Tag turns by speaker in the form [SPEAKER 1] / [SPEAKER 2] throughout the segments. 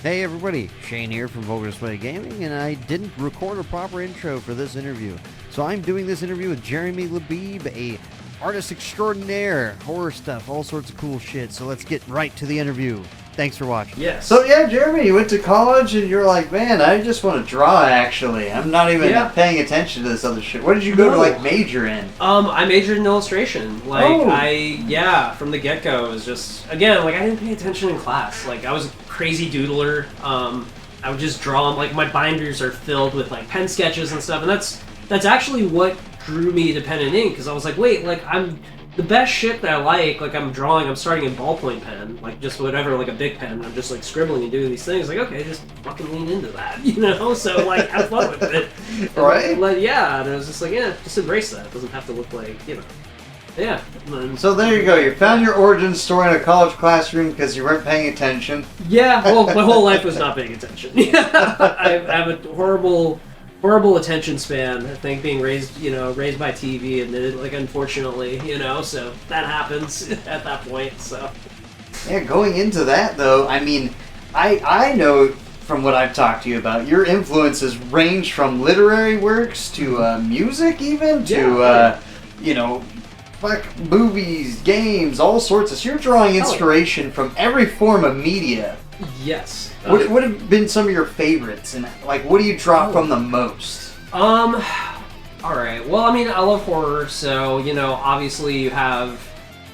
[SPEAKER 1] Hey everybody, Shane here from Vulgar Display Gaming, and I didn't record a proper intro for this interview. So I'm doing this interview with Jeremy Labib, a artist extraordinaire, horror stuff, all sorts of cool shit. So let's get right to the interview. Thanks for watching.
[SPEAKER 2] Yes.
[SPEAKER 3] So yeah, Jeremy, you went to college and you're like, man, I just want to draw actually. I'm not even paying attention to this other shit. What did you go to like major in?
[SPEAKER 2] I majored in illustration. From the get-go, it was just, again, like I didn't pay attention in class. Like I was a crazy doodler. I would just draw, like my binders are filled with like pen sketches and stuff, and that's actually what drew me to pen and ink, because I was like, wait, like the best shit that I like I'm drawing, I'm starting in ballpoint pen, like just whatever, like a big pen, I'm just like scribbling and doing these things, like, okay, just fucking lean into that, you know, so like, have fun with it.
[SPEAKER 3] Right?
[SPEAKER 2] And I was just like, yeah, just embrace that, it doesn't have to look like, you know, yeah.
[SPEAKER 3] So there you go, you found your origin story in a college classroom because you weren't paying attention.
[SPEAKER 2] Yeah, well, my whole life was not paying attention. I have a horrible attention span. I think being raised by TV, and like unfortunately, so that happens at that point. So
[SPEAKER 3] yeah, going into that though, I mean, I know from what I've talked to you about, your influences range from literary works to music, even to movies, games, all sorts of. So you're drawing inspiration from every form of media.
[SPEAKER 2] Yes.
[SPEAKER 3] What would have been some of your favorites, and like, what do you draw from the most?
[SPEAKER 2] All right. Well, I mean, I love horror, so obviously you have,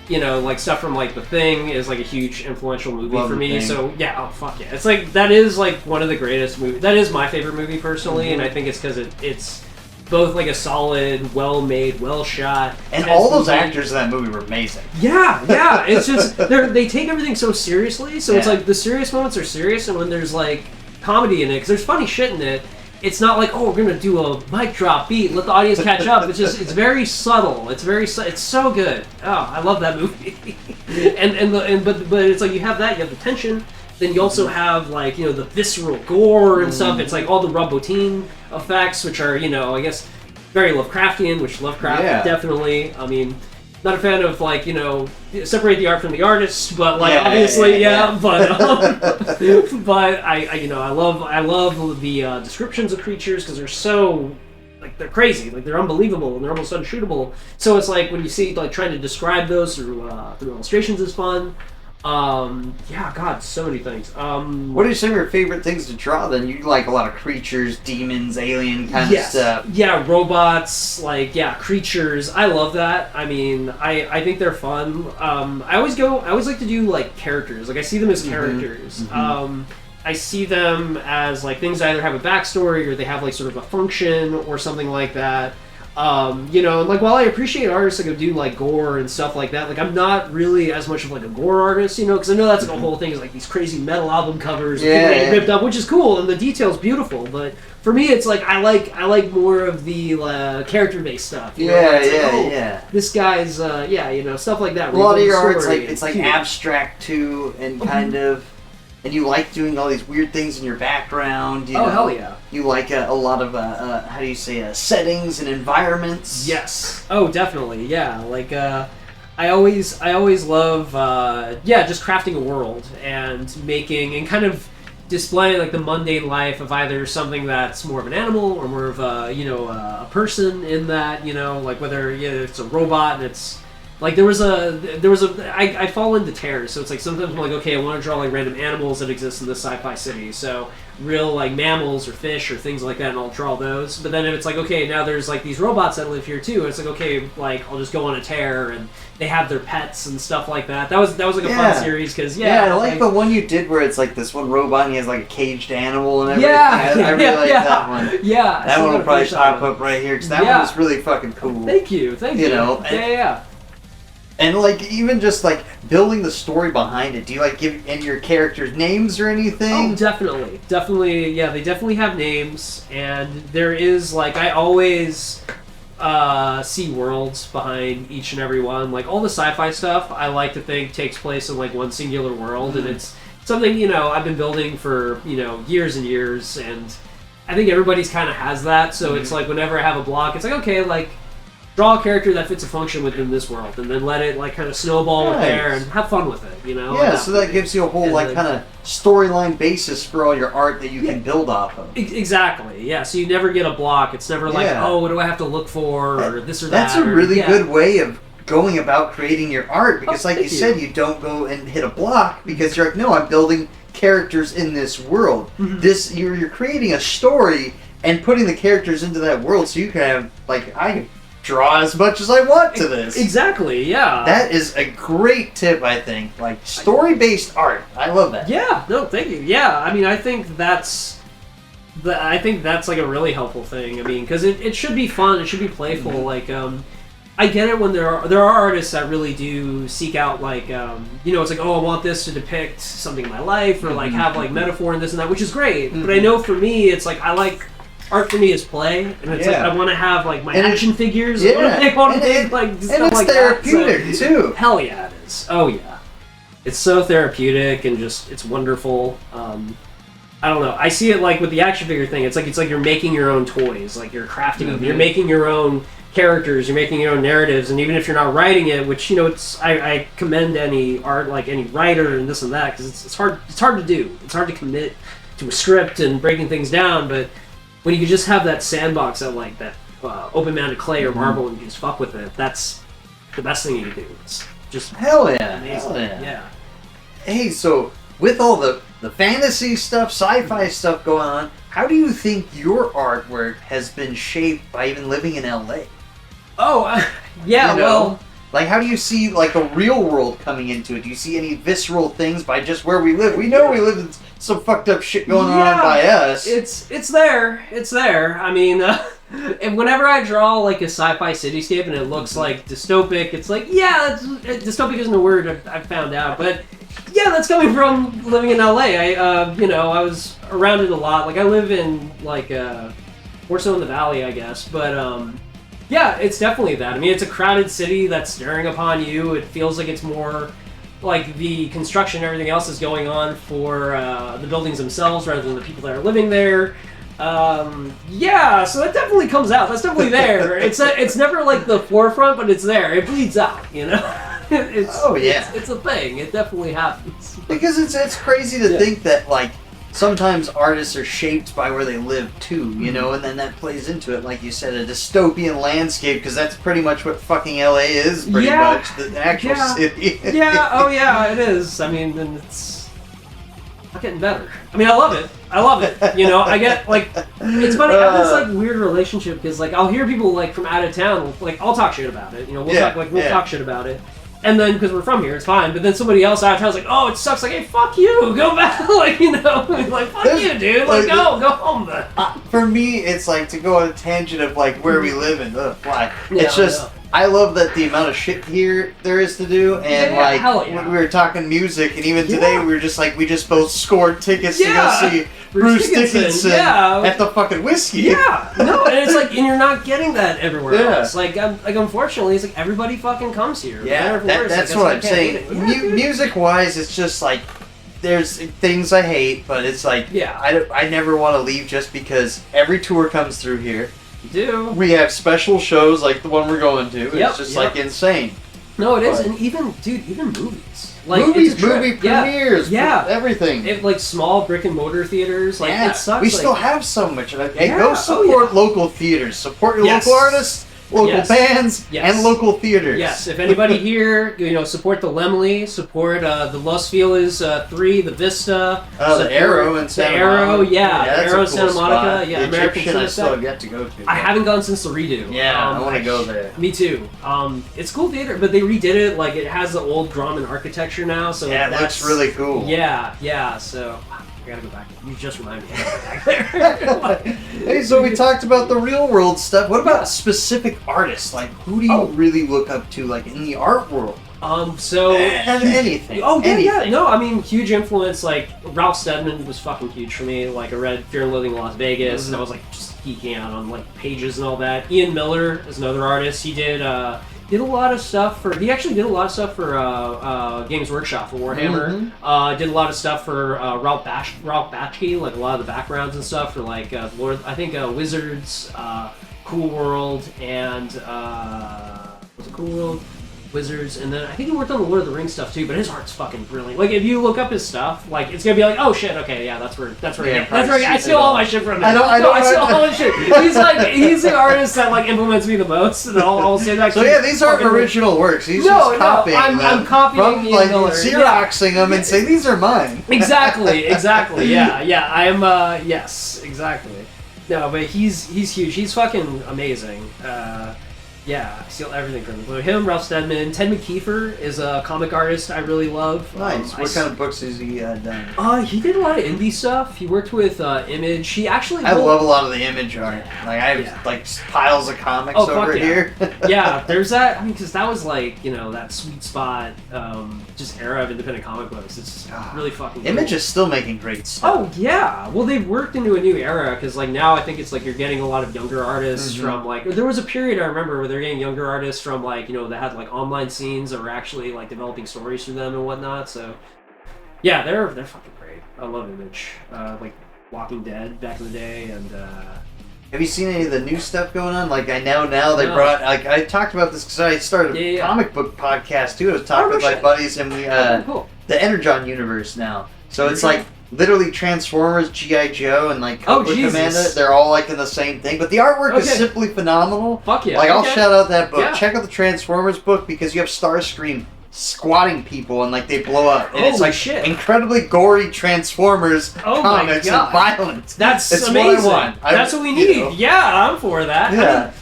[SPEAKER 2] like stuff from like The Thing is like a huge influential movie for me. So yeah, oh fuck yeah, it's like that is like one of the greatest movies. That is my favorite movie personally, and I think it's because it's both like a solid, well-made, well-shot,
[SPEAKER 3] and all those actors in that movie were amazing.
[SPEAKER 2] Yeah, it's just they take everything so seriously. So it's like the serious moments are serious, and when there's like comedy in it, because there's funny shit in it, it's not like, oh, we're gonna do a mic drop beat, let the audience catch up. It's just it's very subtle. It's so good. Oh, I love that movie. but it's like you have that, you have the tension. Then you also have like the visceral gore and stuff. It's like all the Robotine effects, which are I guess very Lovecraftian, which Lovecraft definitely. I mean, not a fan of like separate the art from the artist, but like obviously but I love the descriptions of creatures because they're so like they're crazy, like they're unbelievable and they're almost unshootable. So it's like when you see like trying to describe those through illustrations is fun. So many things.
[SPEAKER 3] What are some of your favorite things to draw then? You like a lot of creatures, demons, alien kind of stuff.
[SPEAKER 2] Yeah, robots, creatures. I love that. I mean, I think they're fun. I always like to do like characters. Like I see them as characters. I see them as like things that either have a backstory or they have like sort of a function or something like that. And like while I appreciate artists that go do like gore and stuff like that, like I'm not really as much of like a gore artist, because I know that's like a whole thing is like these crazy metal album covers getting ripped up, which is cool and the detail's beautiful. But for me, it's like I like more of the character-based stuff. This guy's stuff like that.
[SPEAKER 3] A lot of your art's like it's like abstract too, and kind of. And you like doing all these weird things in your background.
[SPEAKER 2] Hell yeah.
[SPEAKER 3] You like a lot of, settings and environments.
[SPEAKER 2] Yes. Oh, definitely, yeah. Like, I always love, just crafting a world and making, and kind of displaying, like, the mundane life of either something that's more of an animal or more of a person in that, like, whether, it's a robot and it's... Like I fall into tears, so it's like sometimes I'm like, okay, I want to draw like random animals that exist in this sci-fi city, so real like mammals or fish or things like that, and I'll draw those. But then if it's like, okay, now there's like these robots that live here too, it's like, okay, like I'll just go on a tear and they have their pets and stuff like that. That was like a fun series because
[SPEAKER 3] I like the one you did where it's like this one robot and he has like a caged animal and everything. I really like that one.
[SPEAKER 2] Yeah,
[SPEAKER 3] that one will probably pop up right here because that one was really fucking cool.
[SPEAKER 2] Thank you.
[SPEAKER 3] And like even just like building the story behind it, do you like give any of your characters names or anything?
[SPEAKER 2] Oh, definitely. Yeah, they definitely have names, and there is like I always see worlds behind each and every one. Like all the sci-fi stuff, I like to think takes place in like one singular world, and it's something I've been building for years and years, and I think everybody's kind of has that. So it's like whenever I have a block, it's like okay, like. draw a character that fits a function within this world, and then let it like kind of snowball with there and have fun with it, you know?
[SPEAKER 3] Yeah, so that gives you a whole like kind of storyline basis for all your art that you can build off of.
[SPEAKER 2] Exactly, yeah. So you never get a block. It's never like, oh, what do I have to look for, or this or that.
[SPEAKER 3] That's a really good way of going about creating your art, because like you said, you don't go and hit a block because you're like, no, I'm building characters in this world. This you're creating a story and putting the characters into that world, so you can have like I can draw as much as I want to this.
[SPEAKER 2] Exactly, yeah.
[SPEAKER 3] That is a great tip, I think. Like story-based art, I love that.
[SPEAKER 2] Yeah, no, thank you. Yeah, I mean, I think that's like a really helpful thing. I mean, because it should be fun, it should be playful. Like, I get it when there are artists that really do seek out like, it's like, oh, I want this to depict something in my life, or like have like metaphor and this and that, which is great. But I know for me, it's like art for me is play, and it's like I want to have like my action figures. I want to make like stuff
[SPEAKER 3] and it's
[SPEAKER 2] like
[SPEAKER 3] therapeutic
[SPEAKER 2] that. So,
[SPEAKER 3] too.
[SPEAKER 2] Hell yeah, it is. Oh yeah, it's so therapeutic and just it's wonderful. I don't know. I see it like with the action figure thing. It's like you're making your own toys. Like you're crafting them. You're making your own characters. You're making your own narratives. And even if you're not writing it, which it's I commend any art, like any writer and this and that, because it's hard. It's hard to do. It's hard to commit to a script and breaking things down, but when you can just have that sandbox of like that open-mounted clay or marble and you just fuck with it, that's the best thing you can do. It's just
[SPEAKER 3] hell yeah,
[SPEAKER 2] amazing.
[SPEAKER 3] Hell yeah.
[SPEAKER 2] Yeah.
[SPEAKER 3] Hey, so with all the fantasy stuff, sci-fi stuff going on, how do you think your artwork has been shaped by even living in LA?
[SPEAKER 2] Oh, yeah, well...
[SPEAKER 3] Like, how do you see, like, the real world coming into it? Do you see any visceral things by just where we live? We know we live in some fucked up shit going on by us.
[SPEAKER 2] It's there. It's there. I mean, and whenever I draw, like, a sci-fi cityscape and it looks, like, dystopic, it's like, dystopic isn't a word I've found out, but... Yeah, that's coming from living in LA. I was around it a lot. Like, I live in, like, more so in the valley, I guess. But, yeah, it's definitely that. I mean, it's a crowded city that's staring upon you. It feels like it's more like the construction and everything else is going on for the buildings themselves rather than the people that are living there. Yeah, so that definitely comes out. That's definitely there. It's never, like, the forefront, but it's there. It bleeds out, you know? It's a thing. It definitely happens.
[SPEAKER 3] Because it's crazy to think that like sometimes artists are shaped by where they live too, you know, and then that plays into it, like you said, a dystopian landscape, because that's pretty much what fucking LA is, pretty much the actual city.
[SPEAKER 2] It is. I mean, and it's not getting better. I mean, I love it. You know, I get like it's funny. I have this like weird relationship because like I'll hear people like from out of town, like I'll talk shit about it. You know, we'll talk shit about it. And then, because we're from here, it's fine. But then somebody else out of town's like, oh, it sucks. Like, hey, fuck you. Go back. Like, you know. Like, fuck you, dude. Like, go home then.
[SPEAKER 3] For me, it's like to go on a tangent of like where we live and why. It's just, I love that the amount of shit here there is to do. And when we were talking music, and even today we were just like, we just both scored tickets to go see Bruce Dickinson at the fucking Whiskey.
[SPEAKER 2] Yeah, no, and it's like, and you're not getting that everywhere else. Like, unfortunately, it's like everybody fucking comes here.
[SPEAKER 3] Yeah, that's what I'm saying. Music-wise, it's just like, there's things I hate, but it's like, I never want to leave just because every tour comes through here.
[SPEAKER 2] You do.
[SPEAKER 3] We have special shows like the one we're going to. It's just like insane.
[SPEAKER 2] No, it is, and even movies. Like
[SPEAKER 3] movie premieres, everything.
[SPEAKER 2] Like small brick and mortar theaters, like it sucks.
[SPEAKER 3] We still have so much of it. Hey, go support local theaters. Support your local artists, local bands, and local theaters.
[SPEAKER 2] Yes, if anybody here, support the Lemley, support the Los Feliz 3, the Vista.
[SPEAKER 3] The Arrow in Santa
[SPEAKER 2] Monica.
[SPEAKER 3] The
[SPEAKER 2] Arrow in Santa Monica.
[SPEAKER 3] The Egyptian I still have yet to go to.
[SPEAKER 2] I haven't gone since the redo.
[SPEAKER 3] Yeah, I want to go there.
[SPEAKER 2] Me too. It's cool theater, but they redid it. Like, it has the old Grauman architecture now. So
[SPEAKER 3] yeah, it looks really cool.
[SPEAKER 2] Yeah, so... I gotta go back. You just reminded me to go back there.
[SPEAKER 3] Hey, so we talked about the real world stuff. What about specific artists? Like, who do you really look up to, like, in the art world?
[SPEAKER 2] Anything. Yeah. No, I mean, huge influence. Like, Ralph Steadman was fucking huge for me. Like, I read Fear and Loathing in Las Vegas, and I was like just geeking out on like pages and all that. Ian Miller is another artist. He did a lot of stuff for. He actually did a lot of stuff for Games Workshop for Warhammer. Did a lot of stuff for Ralph Batchke, like a lot of the backgrounds and stuff for like Wizards. Cool World, and was it Cool World? Wizards, and then I think he worked on the Lord of the Rings stuff too. But his art's fucking brilliant. Like if you look up his stuff, like it's gonna be like, oh shit, okay, yeah, that's where I steal all my shit from him. I steal all his shit. He's the artist that like implements me the most, and I'll say that.
[SPEAKER 3] So yeah, these aren't original works. He's just copying them.
[SPEAKER 2] I'm copying
[SPEAKER 3] from like Xeroxing them and saying these are mine.
[SPEAKER 2] Exactly. Yeah. I'm yes, exactly. No, but he's huge. He's fucking amazing. Yeah, I steal everything from him. So him, Ralph Steadman, Ted McKeefer is a comic artist I really love.
[SPEAKER 3] Nice. What kind of books has he done?
[SPEAKER 2] He did a lot of indie stuff. He worked with Image. He actually.
[SPEAKER 3] I love a lot of the Image art. Like I have like piles of comics over here.
[SPEAKER 2] Yeah, there's that. I mean, because that was like that sweet spot, just era of independent comic books. It's just really fucking.
[SPEAKER 3] Image
[SPEAKER 2] cool.
[SPEAKER 3] is still making great stuff.
[SPEAKER 2] Oh yeah. Well, they've worked into a new era because like now I think it's like you're getting a lot of younger artists from like there was a period I remember where they're getting younger artists from like that had like online scenes that were actually like developing stories through them and whatnot. So yeah, they're fucking great. I love Image. Like Walking Dead back in the day, and
[SPEAKER 3] have you seen any of the new stuff going on? Like I know now they brought like I talked about this because I started a comic book podcast too. I was talking with my buddies and we
[SPEAKER 2] cool.
[SPEAKER 3] The Energon universe now. So it's like literally Transformers, G.I. Joe, and like Cobra Commander. They're all like in the same thing, but the artwork is simply phenomenal.
[SPEAKER 2] Fuck yeah!
[SPEAKER 3] Like I'll shout out that book. Yeah. Check out the Transformers book because you have Starscream squatting people and like they blow up, and it's like incredibly gory Transformers comics and violence.
[SPEAKER 2] It's amazing.
[SPEAKER 3] What I want.
[SPEAKER 2] That's what we need. Yeah, I'm for that. Yeah.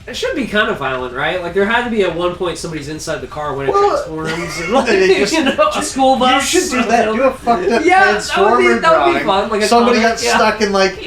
[SPEAKER 2] It should be kind of violent, right? Like there had to be at one point somebody's inside the car when it transforms, and like, a school bus.
[SPEAKER 3] You should do that. Do a fucked up Transformer
[SPEAKER 2] that would be fun. Like
[SPEAKER 3] somebody got stuck in like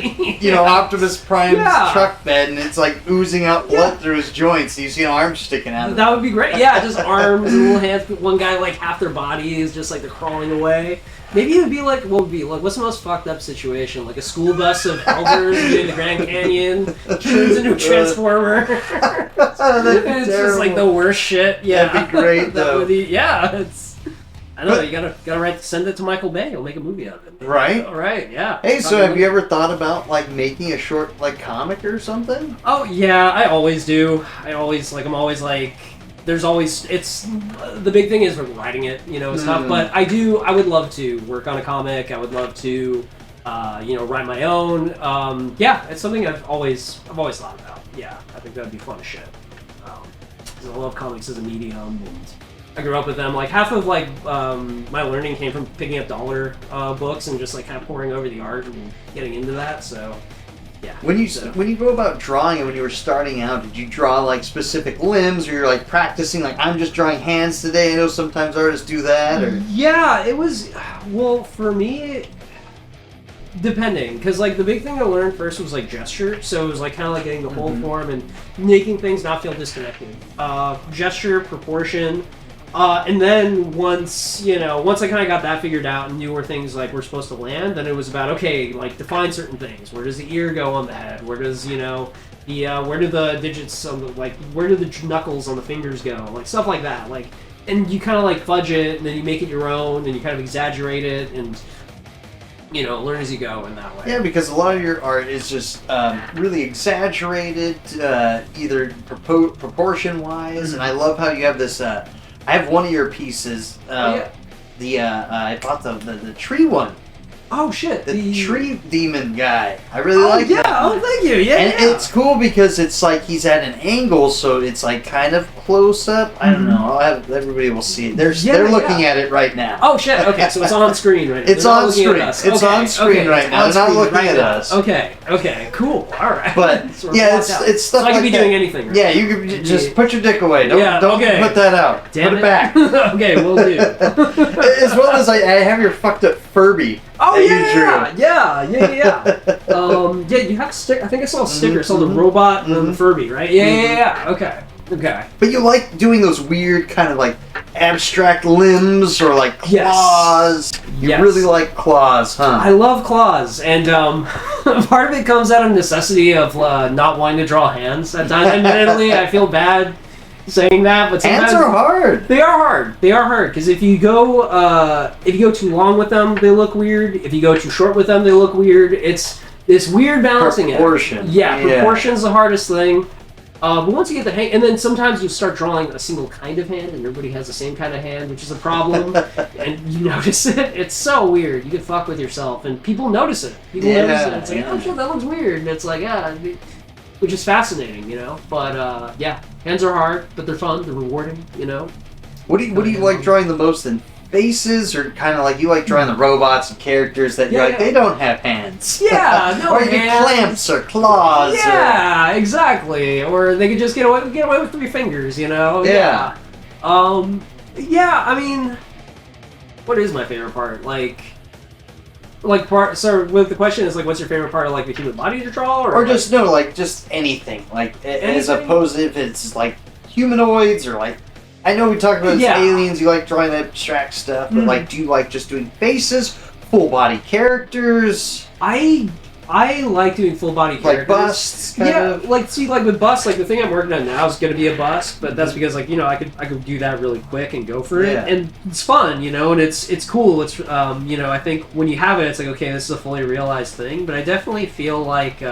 [SPEAKER 3] Optimus Prime's truck bed, and it's like oozing out blood through his joints. And you see an arm sticking out.
[SPEAKER 2] That would be great. Yeah, just arms and little hands. One guy like half their body is just like they're crawling away. Maybe it would be like, what's the most fucked up situation? Like a school bus of elders in the Grand Canyon turns into a Transformer. It's just like the worst shit. Yeah,
[SPEAKER 3] that'd be great though.
[SPEAKER 2] I don't know. You gotta send it to Michael Bay. He'll make a movie out of it.
[SPEAKER 3] Right.
[SPEAKER 2] All right. Yeah.
[SPEAKER 3] Hey, so have you ever thought about like making a short like comic or something?
[SPEAKER 2] Oh yeah, I always do. There's always, it's, the big thing is writing it, it's tough, but I would love to work on a comic, I would love to, write my own, it's something I've always thought about, I think that'd be fun as shit, 'cause I love comics as a medium, and I grew up with them, like, half of, like, my learning came from picking up dollar books and just, like, kind of pouring over the art and getting into that, so... Yeah.
[SPEAKER 3] When you go about drawing and when you were starting out, did you draw like specific limbs, or you're like practicing like I'm just drawing hands today? I know sometimes artists do that. Or
[SPEAKER 2] yeah, it was for me, depending, because like the big thing I learned first was like gesture, so it was like kind of like getting the whole form and making things not feel disconnected. Gesture, proportion. And then once I kind of got that figured out and knew where things like were supposed to land, then it was about, okay, like define certain things. Where does the ear go on the head? Where does, where do the digits on the, where do the knuckles on the fingers go? Like stuff like that. Like, and you kind of like fudge it and then you make it your own and you kind of exaggerate it and, learn as you go in that way.
[SPEAKER 3] Yeah, because a lot of your art is just really exaggerated, either proportion-wise, and I love how you have this, I have one of your pieces. I bought the tree one.
[SPEAKER 2] Oh shit!
[SPEAKER 3] The tree demon guy. I really like that.
[SPEAKER 2] Oh, thank you. Yeah.
[SPEAKER 3] And it's cool because it's like he's at an angle, so it's like kind of close up. I don't know. Everybody will see it. They're looking at it right now.
[SPEAKER 2] Oh shit! Okay, so it's on screen right now.
[SPEAKER 3] It's on screen. It's on screen right now. They're not looking at us.
[SPEAKER 2] Okay. Cool. All right.
[SPEAKER 3] But yeah, it's stuff like that.
[SPEAKER 2] So I could be doing anything. Right?
[SPEAKER 3] Yeah, you could just put your dick away. Don't put that out. Put it back.
[SPEAKER 2] Okay, we'll do.
[SPEAKER 3] As well as I have your fucked up Furby.
[SPEAKER 2] Oh yeah. You have stick. I think I saw a sticker. I saw the robot and the Furby, right? Yeah. Okay.
[SPEAKER 3] But you like doing those weird kind of like abstract limbs or like claws. You really like claws, huh?
[SPEAKER 2] I love claws, and part of it comes out of necessity of not wanting to draw hands. At times, admittedly, I feel bad saying that, but sometimes
[SPEAKER 3] hands are hard.
[SPEAKER 2] They are hard because if you go too long with them, they look weird. If you go too short with them, they look weird. this weird balancing act.
[SPEAKER 3] Proportion.
[SPEAKER 2] Yeah, proportion's the hardest thing. But once you get the hang, and then sometimes you start drawing a single kind of hand, and everybody has the same kind of hand, which is a problem. And you notice it. It's so weird. You can fuck with yourself, and people notice it. People notice it. It's like, oh shit, that looks weird. And it's like, which is fascinating, you know. But yeah, hands are hard, but they're fun. They're rewarding, you know.
[SPEAKER 3] What do you like drawing the most in? Faces, or kind of like you like drawing the robots and characters that you're like, they don't have hands.
[SPEAKER 2] Yeah, no
[SPEAKER 3] or you get clamps or claws.
[SPEAKER 2] Yeah, exactly. Or they could just get away with 3 fingers, you know?
[SPEAKER 3] Yeah.
[SPEAKER 2] Yeah, I mean, what is my favorite part? So with the question is like, what's your favorite part of like the human body to draw? Or
[SPEAKER 3] just, no, like just anything. Like, as opposed if it's like humanoids or like, I know we talked about aliens, you like drawing abstract stuff, but like, do you like just doing faces, full body characters?
[SPEAKER 2] I like doing full body characters.
[SPEAKER 3] Like busts, kind of?
[SPEAKER 2] like with busts, like the thing I'm working on now is going to be a bust, but that's because like, you know, I could do that really quick and go for it, and it's fun, you know, and it's cool. It's you know, I think when you have it, it's like, okay, this is a fully realized thing, but I definitely feel like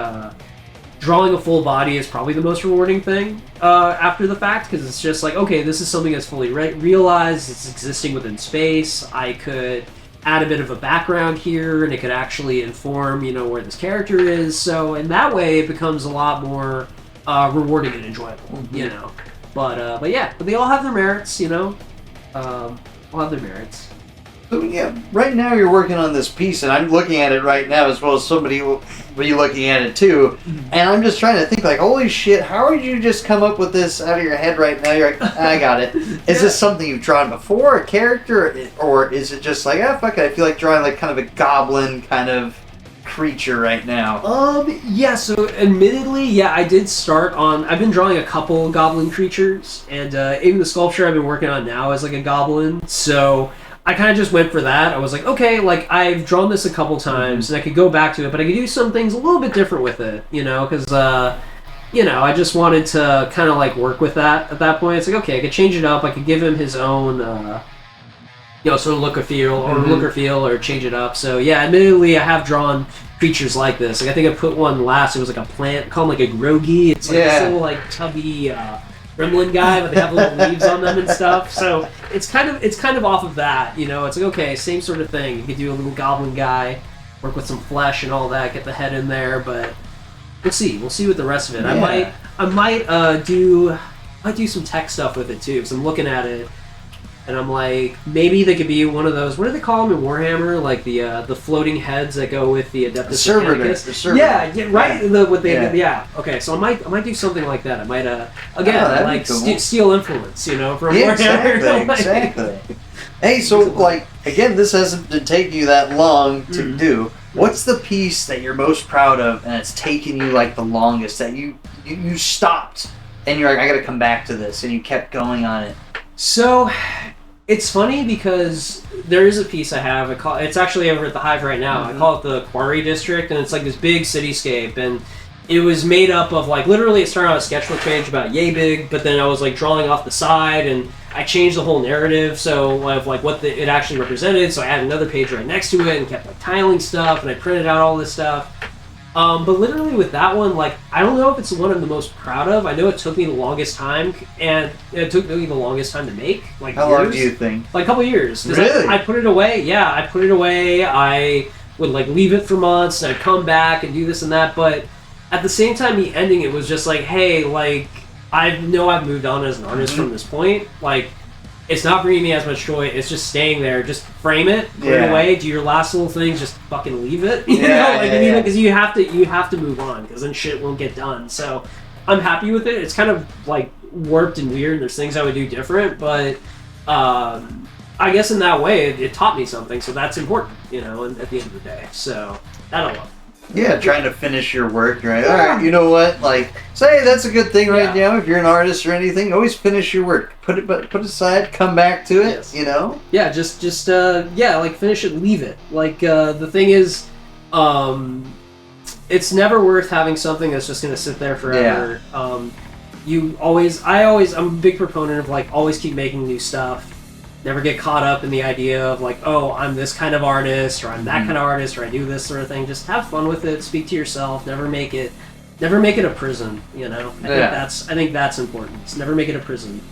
[SPEAKER 2] drawing a full body is probably the most rewarding thing after the fact, because it's just like, okay, this is something that's fully realized, it's existing within space, I could add a bit of a background here, and it could actually inform, you know, where this character is, so in that way it becomes a lot more rewarding and enjoyable, you know. But they all have their merits, you know. All have their merits.
[SPEAKER 3] So yeah, right now you're working on this piece, and I'm looking at it right now as well as somebody will be looking at it too. And I'm just trying to think, like, holy shit, how did you just come up with this out of your head right now? You're like, I got it. Is this something you've drawn before, a character, or is it just like, fuck it, I feel like drawing like kind of a goblin kind of creature right now?
[SPEAKER 2] Yeah, so admittedly, I did start on, I've been drawing a couple goblin creatures, and even the sculpture I've been working on now is like a goblin, so I kind of just went for that. I was like, okay, like, I've drawn this a couple times, and I could go back to it, but I could do some things a little bit different with it, you know, because, you know, I just wanted to kind of, like, work with that at that point. It's like, okay, I could change it up, I could give him his own, you know, sort of look or feel, or change it up. So, yeah, admittedly, I have drawn creatures like this. Like, I think I put one last, it was like a plant, called, like, a grogi. It's like this little, like, tubby, gremlin guy, but they have little leaves on them and stuff. So it's kind of off of that, you know. It's like, okay, same sort of thing. You could do a little goblin guy, work with some flesh and all that, get the head in there, but we'll see. We'll see with the rest of it. Yeah. I might do some tech stuff with it too, because I'm looking at it and I'm like, maybe they could be one of those. What do they call them in Warhammer? Like the floating heads that go with the Adeptus
[SPEAKER 3] Mechanicus.
[SPEAKER 2] Yeah, right. Yeah. Okay, so I might do something like that. I might again cool. Steal influence, you know, from Warhammer.
[SPEAKER 3] Exactly. Hey, so like again, this hasn't been taking you that long to do. What's the piece that you're most proud of, and it's taken you like the longest that you stopped, and you're like, I got to come back to this, and you kept going on it?
[SPEAKER 2] So, it's funny because there is a piece I have. It's actually over at the Hive right now. I call it the Quarry District, and it's like this big cityscape. And it was made up of like literally. It started on a sketchbook page about yay big, but then I was like drawing off the side, and I changed the whole narrative so of like what it actually represented. So I added another page right next to it and kept like tiling stuff, and I printed out all this stuff. But literally with that one, like, I don't know if it's the one I'm the most proud of. I know it took me the longest time, and it took me the longest time to make. Like,
[SPEAKER 3] how long do you think?
[SPEAKER 2] Like a couple years.
[SPEAKER 3] Really?
[SPEAKER 2] I put it away. Yeah, I put it away. I would like leave it for months, and I'd come back and do this and that. But at the same time, the ending, it was just like, hey, like, I know I've moved on as an artist from this point. Like, it's not bringing me as much joy. It's just staying there. Just frame it, put it away, do your last little things, just fucking leave it. You know, like because you have to move on, because then shit won't get done. So I'm happy with it. It's kind of like warped and weird. There's things I would do different, but I guess in that way it taught me something. So that's important, you know. And at the end of the day, so that I love.
[SPEAKER 3] Yeah, trying to finish your work, right? Yeah. All right, you know what? Like, say that's a good thing right now. If you're an artist or anything, always finish your work. Put it aside, come back to it. Yes. You know?
[SPEAKER 2] Yeah, just like finish it, leave it. Like the thing is, it's never worth having something that's just gonna sit there forever. Yeah. I'm a big proponent of like always keep making new stuff. Never get caught up in the idea of like, oh, I'm this kind of artist, or I'm that kind of artist, or I do this sort of thing. Just have fun with it. Speak to yourself. Never make it a prison. You know, I think that's important. Just never make it a prison.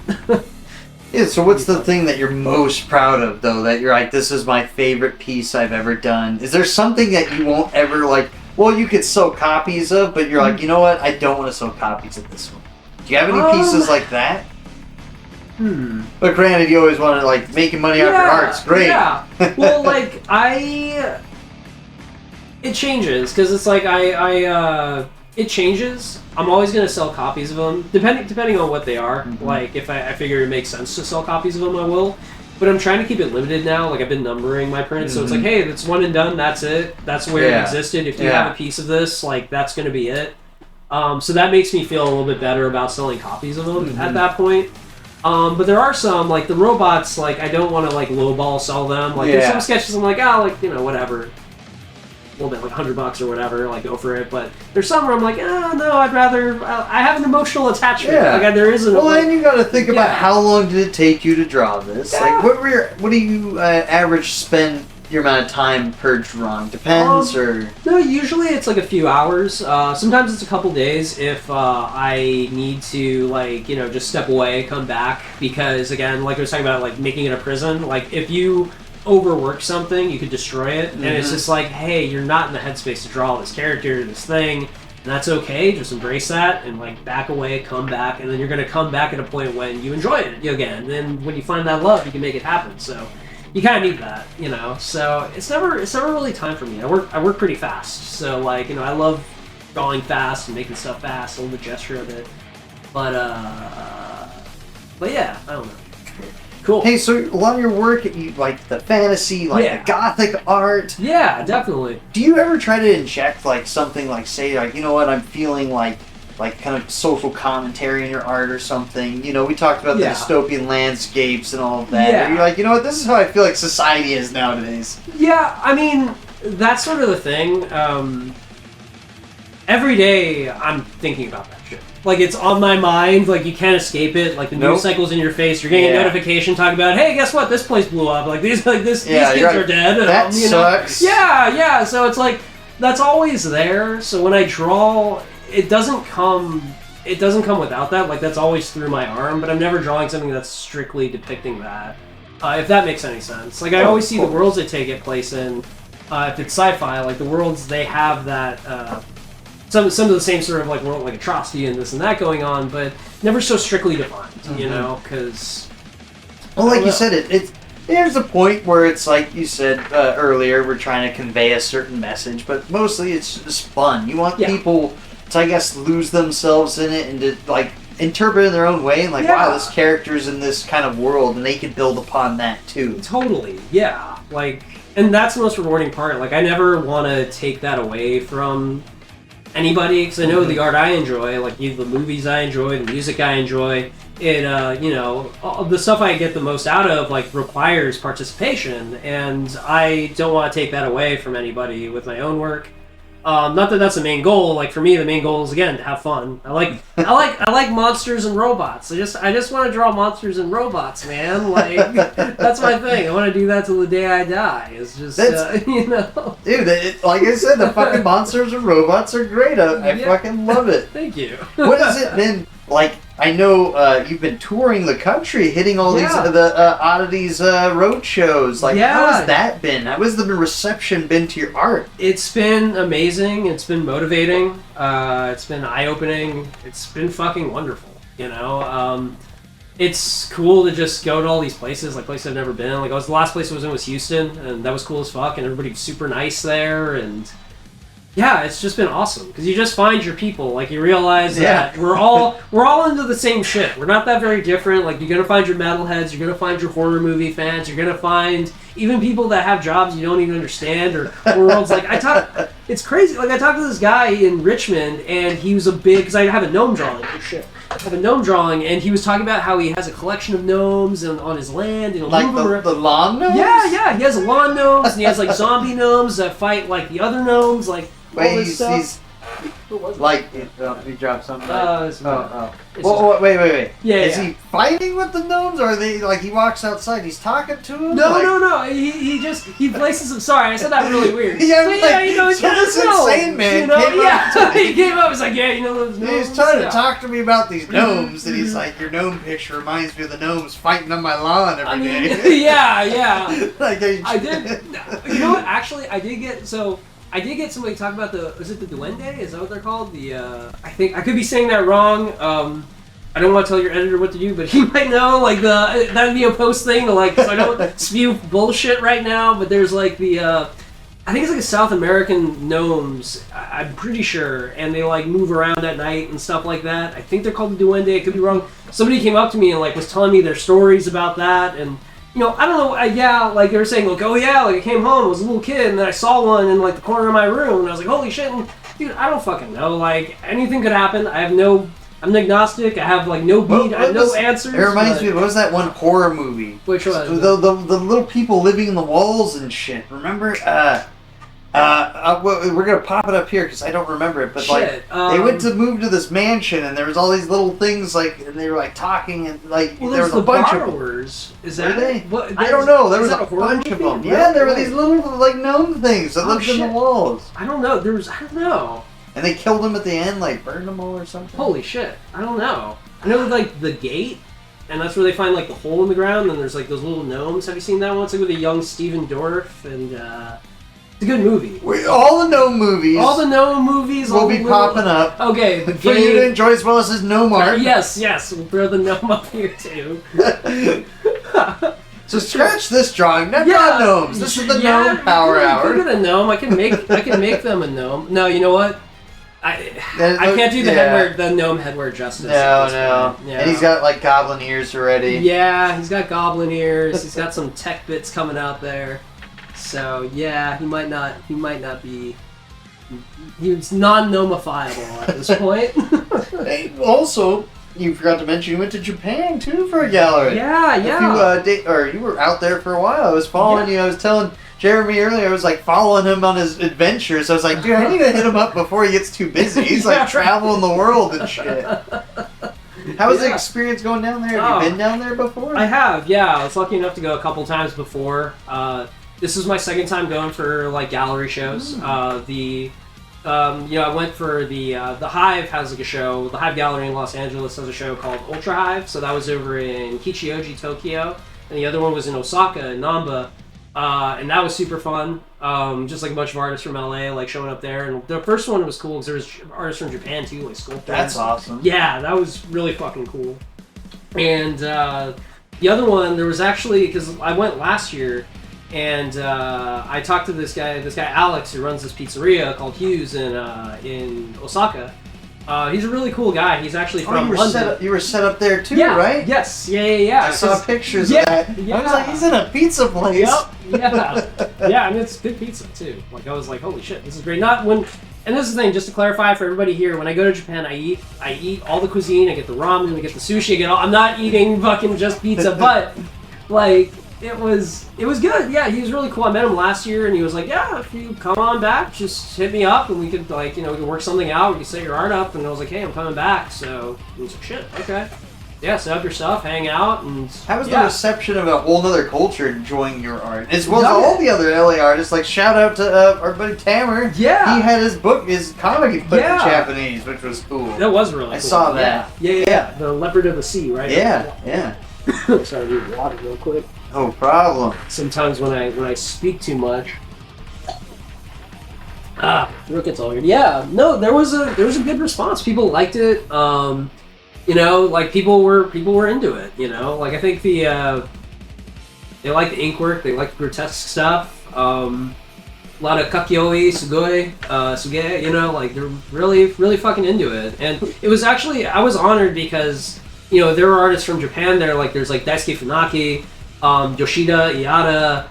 [SPEAKER 3] Yeah. So what's the thing that you're most proud of, though? That you're like, this is my favorite piece I've ever done. Is there something that you won't ever like? Well, you could sell copies of, but you're like, you know what? I don't want to sell copies of this one. Do you have any pieces like that? But granted, you always want to like making money off your art. It's great.
[SPEAKER 2] Yeah. Well, like it changes because it's like it changes. I'm always gonna sell copies of them, depending on what they are. Like if I figure it makes sense to sell copies of them, I will. But I'm trying to keep it limited now. Like I've been numbering my prints, so it's like, hey, that's one and done. That's it. That's where it existed. If you have a piece of this, like that's gonna be it. So that makes me feel a little bit better about selling copies of them at that point. But there are some, like the robots, like I don't want to like lowball sell them. Like there's some sketches I'm like, like, you know, whatever. A little bit, like $100 or whatever, like go for it. But there's some where I'm like, no, I'd rather, I have an emotional attachment.
[SPEAKER 3] Yeah.
[SPEAKER 2] Like there isn't.
[SPEAKER 3] Well, then you got to think about how long did it take you to draw this? Like what do you average spend your amount of time per drawing? Depends, or
[SPEAKER 2] no, usually it's like a few hours. Sometimes it's a couple days if I need to, like, you know, just step away, come back, because again, like I was talking about, like making it a prison. Like if you overwork something, you could destroy it, and it's just like, hey, you're not in the headspace to draw this character, this thing, and that's okay. Just embrace that and like back away, come back, and then you're gonna come back at a point when you enjoy it again. And then when you find that love, you can make it happen. So you kind of need that, you know. So it's never really time for me. I work pretty fast. So like, you know, I love drawing fast and making stuff fast. I love the gesture of it. But yeah, I don't know. Cool.
[SPEAKER 3] Hey, so a lot of your work, you like the fantasy, like the gothic art.
[SPEAKER 2] Yeah, definitely.
[SPEAKER 3] Do you ever try to inject like something like, say, like, you know what, I'm feeling like kind of social commentary in your art or something? You know, we talked about the dystopian landscapes and all of that.
[SPEAKER 2] Yeah.
[SPEAKER 3] You're like, you know what, this is how I feel like society is nowadays.
[SPEAKER 2] Yeah, I mean, that's sort of the thing. Every day I'm thinking about that shit. Like, it's on my mind. Like, you can't escape it. Like, the news cycle's in your face. You're getting a notification talking about, hey, guess what? This place blew up. Like, these kids are dead.
[SPEAKER 3] That sucks.
[SPEAKER 2] Yeah. So it's like, that's always there. So when I draw, it doesn't come without that. Like, that's always through my arm. But I'm never drawing something that's strictly depicting that. If that makes any sense. Like, I always see the worlds they take it place in. If it's sci-fi, like, the worlds, they have that... Some of the same sort of like world, like atrocity and this and that going on, but never so strictly defined, you know, because...
[SPEAKER 3] Well, like you said, there's a point where it's like you said earlier, we're trying to convey a certain message, but mostly it's just fun. You want people to, I guess, lose themselves in it and to, like, interpret it in their own way, and like, wow, this character's in this kind of world, and they can build upon that too.
[SPEAKER 2] Totally, yeah. Like, and that's the most rewarding part. Like, I never want to take that away from anybody, because I know the art I enjoy, like the movies I enjoy, the music I enjoy, it, you know, the stuff I get the most out of, like, requires participation, and I don't want to take that away from anybody with my own work. Not that that's the main goal. Like, for me, the main goal is, again, to have fun. I like monsters and robots. I just want to draw monsters and robots, man. Like, that's my thing. I want to do that till the day I die. It's just, you know.
[SPEAKER 3] Dude, like I said, the fucking monsters and robots are great. I fucking love it.
[SPEAKER 2] Thank you.
[SPEAKER 3] What has it been like? I know you've been touring the country, hitting all these oddities road shows. Like, how has that been? How has the reception been to your art?
[SPEAKER 2] It's been amazing. It's been motivating. It's been eye-opening. It's been fucking wonderful. You know, it's cool to just go to all these places, like places I've never been. Like, the last place I was in was Houston, and that was cool as fuck. And everybody's super nice there, and yeah, it's just been awesome because you just find your people. Like, you realize that we're all into the same shit. We're not that very different. Like, you're gonna find your metalheads, you're gonna find your horror movie fans, you're gonna find even people that have jobs you don't even understand, or worlds. Like, it's crazy. Like, I talked to this guy in Richmond, and he was because I have a gnome drawing. Oh shit. I have a gnome drawing, and he was talking about how he has a collection of gnomes on his land. And
[SPEAKER 3] like the lawn gnomes?
[SPEAKER 2] Yeah. He has lawn gnomes, and he has like zombie gnomes that fight like the other gnomes. Like,
[SPEAKER 3] wait, he's
[SPEAKER 2] What was it?
[SPEAKER 3] Like, he dropped something.
[SPEAKER 2] It's
[SPEAKER 3] Well, wait.
[SPEAKER 2] Yeah,
[SPEAKER 3] Is he fighting with the gnomes, or are they like he walks outside? He's talking to him.
[SPEAKER 2] No. He places them. Sorry, I said that really weird.
[SPEAKER 3] Yeah,
[SPEAKER 2] so, he's
[SPEAKER 3] so this insane man came up.
[SPEAKER 2] He came up. He's like, those gnomes.
[SPEAKER 3] He's trying to talk to me about these gnomes, and he's like, your gnome picture reminds me of the gnomes fighting on my lawn every day.
[SPEAKER 2] Yeah.
[SPEAKER 3] Like,
[SPEAKER 2] I did. You know what? Actually, I did get somebody talk about is it the Duende? Is that what they're called? I think I could be saying that wrong. I don't want to tell your editor what to do, but he might know. Like that'd be a post thing to so I don't spew bullshit right now. But there's I think it's like a South American gnomes. I'm pretty sure, and they move around at night and stuff like that. I think they're called the Duende. I could be wrong. Somebody came up to me and was telling me their stories about that and. I don't know, they were saying, I came home, I was a little kid, and then I saw one in, the corner of my room, and I was like, holy shit, and, dude, I don't fucking know, anything could happen, I'm agnostic, I have, no beat, I have no answers.
[SPEAKER 3] It reminds me, what was that one horror movie?
[SPEAKER 2] Which one?
[SPEAKER 3] The little people living in the walls and shit, remember? We're gonna pop it up here because I don't remember it, but they went to move to this mansion and there was all these little things and they were talking and there was a bunch of them.
[SPEAKER 2] Is that
[SPEAKER 3] they?
[SPEAKER 2] What,
[SPEAKER 3] I don't know. There was a
[SPEAKER 2] bunch
[SPEAKER 3] of them. Yeah, there were these little gnome things that lived in the walls.
[SPEAKER 2] I don't know. I don't know.
[SPEAKER 3] And they killed them at the end, burned them all or something.
[SPEAKER 2] Holy shit! I don't know. I know the gate. And that's where they find the hole in the ground and there's those little gnomes. Have you seen that one? It's with a young Steven Dorff and it's a good movie.
[SPEAKER 3] All the gnome movies will be popping up.
[SPEAKER 2] Okay,
[SPEAKER 3] for you to enjoy as well as his gnome art.
[SPEAKER 2] Yes, we'll throw the gnome up here too.
[SPEAKER 3] So scratch this drawing. Not gnomes. This is the gnome power hour.
[SPEAKER 2] Look at a gnome. I can make them a gnome. No, you know what? I can't do the gnome headwear justice.
[SPEAKER 3] No. Yeah. And he's got goblin ears already.
[SPEAKER 2] Yeah, he's got goblin ears. He's got some tech bits coming out there. So yeah, he might not be. He's non-gnomifiable at this point.
[SPEAKER 3] Hey, also, you forgot to mention you went to Japan too for a gallery.
[SPEAKER 2] Yeah.
[SPEAKER 3] You were out there for a while. I was following you. I was telling Jeremy earlier. I was following him on his adventures. I was like, dude, I need to hit him up before he gets too busy. He's traveling the world and shit. How was the experience going down there? Have you been down there before?
[SPEAKER 2] I have. Yeah, I was lucky enough to go a couple times before. This is my second time going for gallery shows. I went for the Hive has a show. The Hive Gallery in Los Angeles has a show called Ultra Hive. So that was over in Kichioji, Tokyo, and the other one was in Osaka, in Namba, and that was super fun. Just a bunch of artists from LA showing up there, and the first one was cool because there was artists from Japan too, sculptors.
[SPEAKER 3] That's awesome.
[SPEAKER 2] Yeah, that was really fucking cool. And the other one, there was actually because I went last year. And I talked to this guy Alex, who runs this pizzeria called Hughes in Osaka. He's a really cool guy. He's actually from London.
[SPEAKER 3] You were set up there too, right?
[SPEAKER 2] Yes. Yeah.
[SPEAKER 3] I saw pictures of that.
[SPEAKER 2] Yeah.
[SPEAKER 3] I was like, he's in a pizza place.
[SPEAKER 2] Yep. Yeah. It's good pizza too. I was like, holy shit, this is great. And this is the thing, just to clarify for everybody here, when I go to Japan, I eat all the cuisine. I get the ramen, I get the sushi. I'm not eating fucking just pizza, but It was good. Yeah, he was really cool. I met him last year, and he was like, "Yeah, if you come on back, just hit me up, and we could we could work something out. We could set your art up." And I was like, "Hey, I'm coming back." So he was like, "Shit, okay, yeah, set up your stuff, hang out." And
[SPEAKER 3] how was the reception of a whole other culture enjoying your art, as well as all the other LA artists? Shout out to our buddy Tamer.
[SPEAKER 2] Yeah,
[SPEAKER 3] he had his comic he put in Japanese, which was cool.
[SPEAKER 2] That was really cool.
[SPEAKER 3] I saw that.
[SPEAKER 2] Yeah. The Leopard of the Sea, right?
[SPEAKER 3] Yeah.
[SPEAKER 2] Sorry, I need water real quick.
[SPEAKER 3] No problem.
[SPEAKER 2] Sometimes when I speak too much, throat gets all weird. Yeah, no, there was a good response. People liked it. People were into it. I think they like the ink work. They like the grotesque stuff. A lot of kakioi, sugoi, suge. They're really fucking into it. And it was actually I was honored because there were artists from Japan there. There's Daisuke Funaki. Yoshida Iada,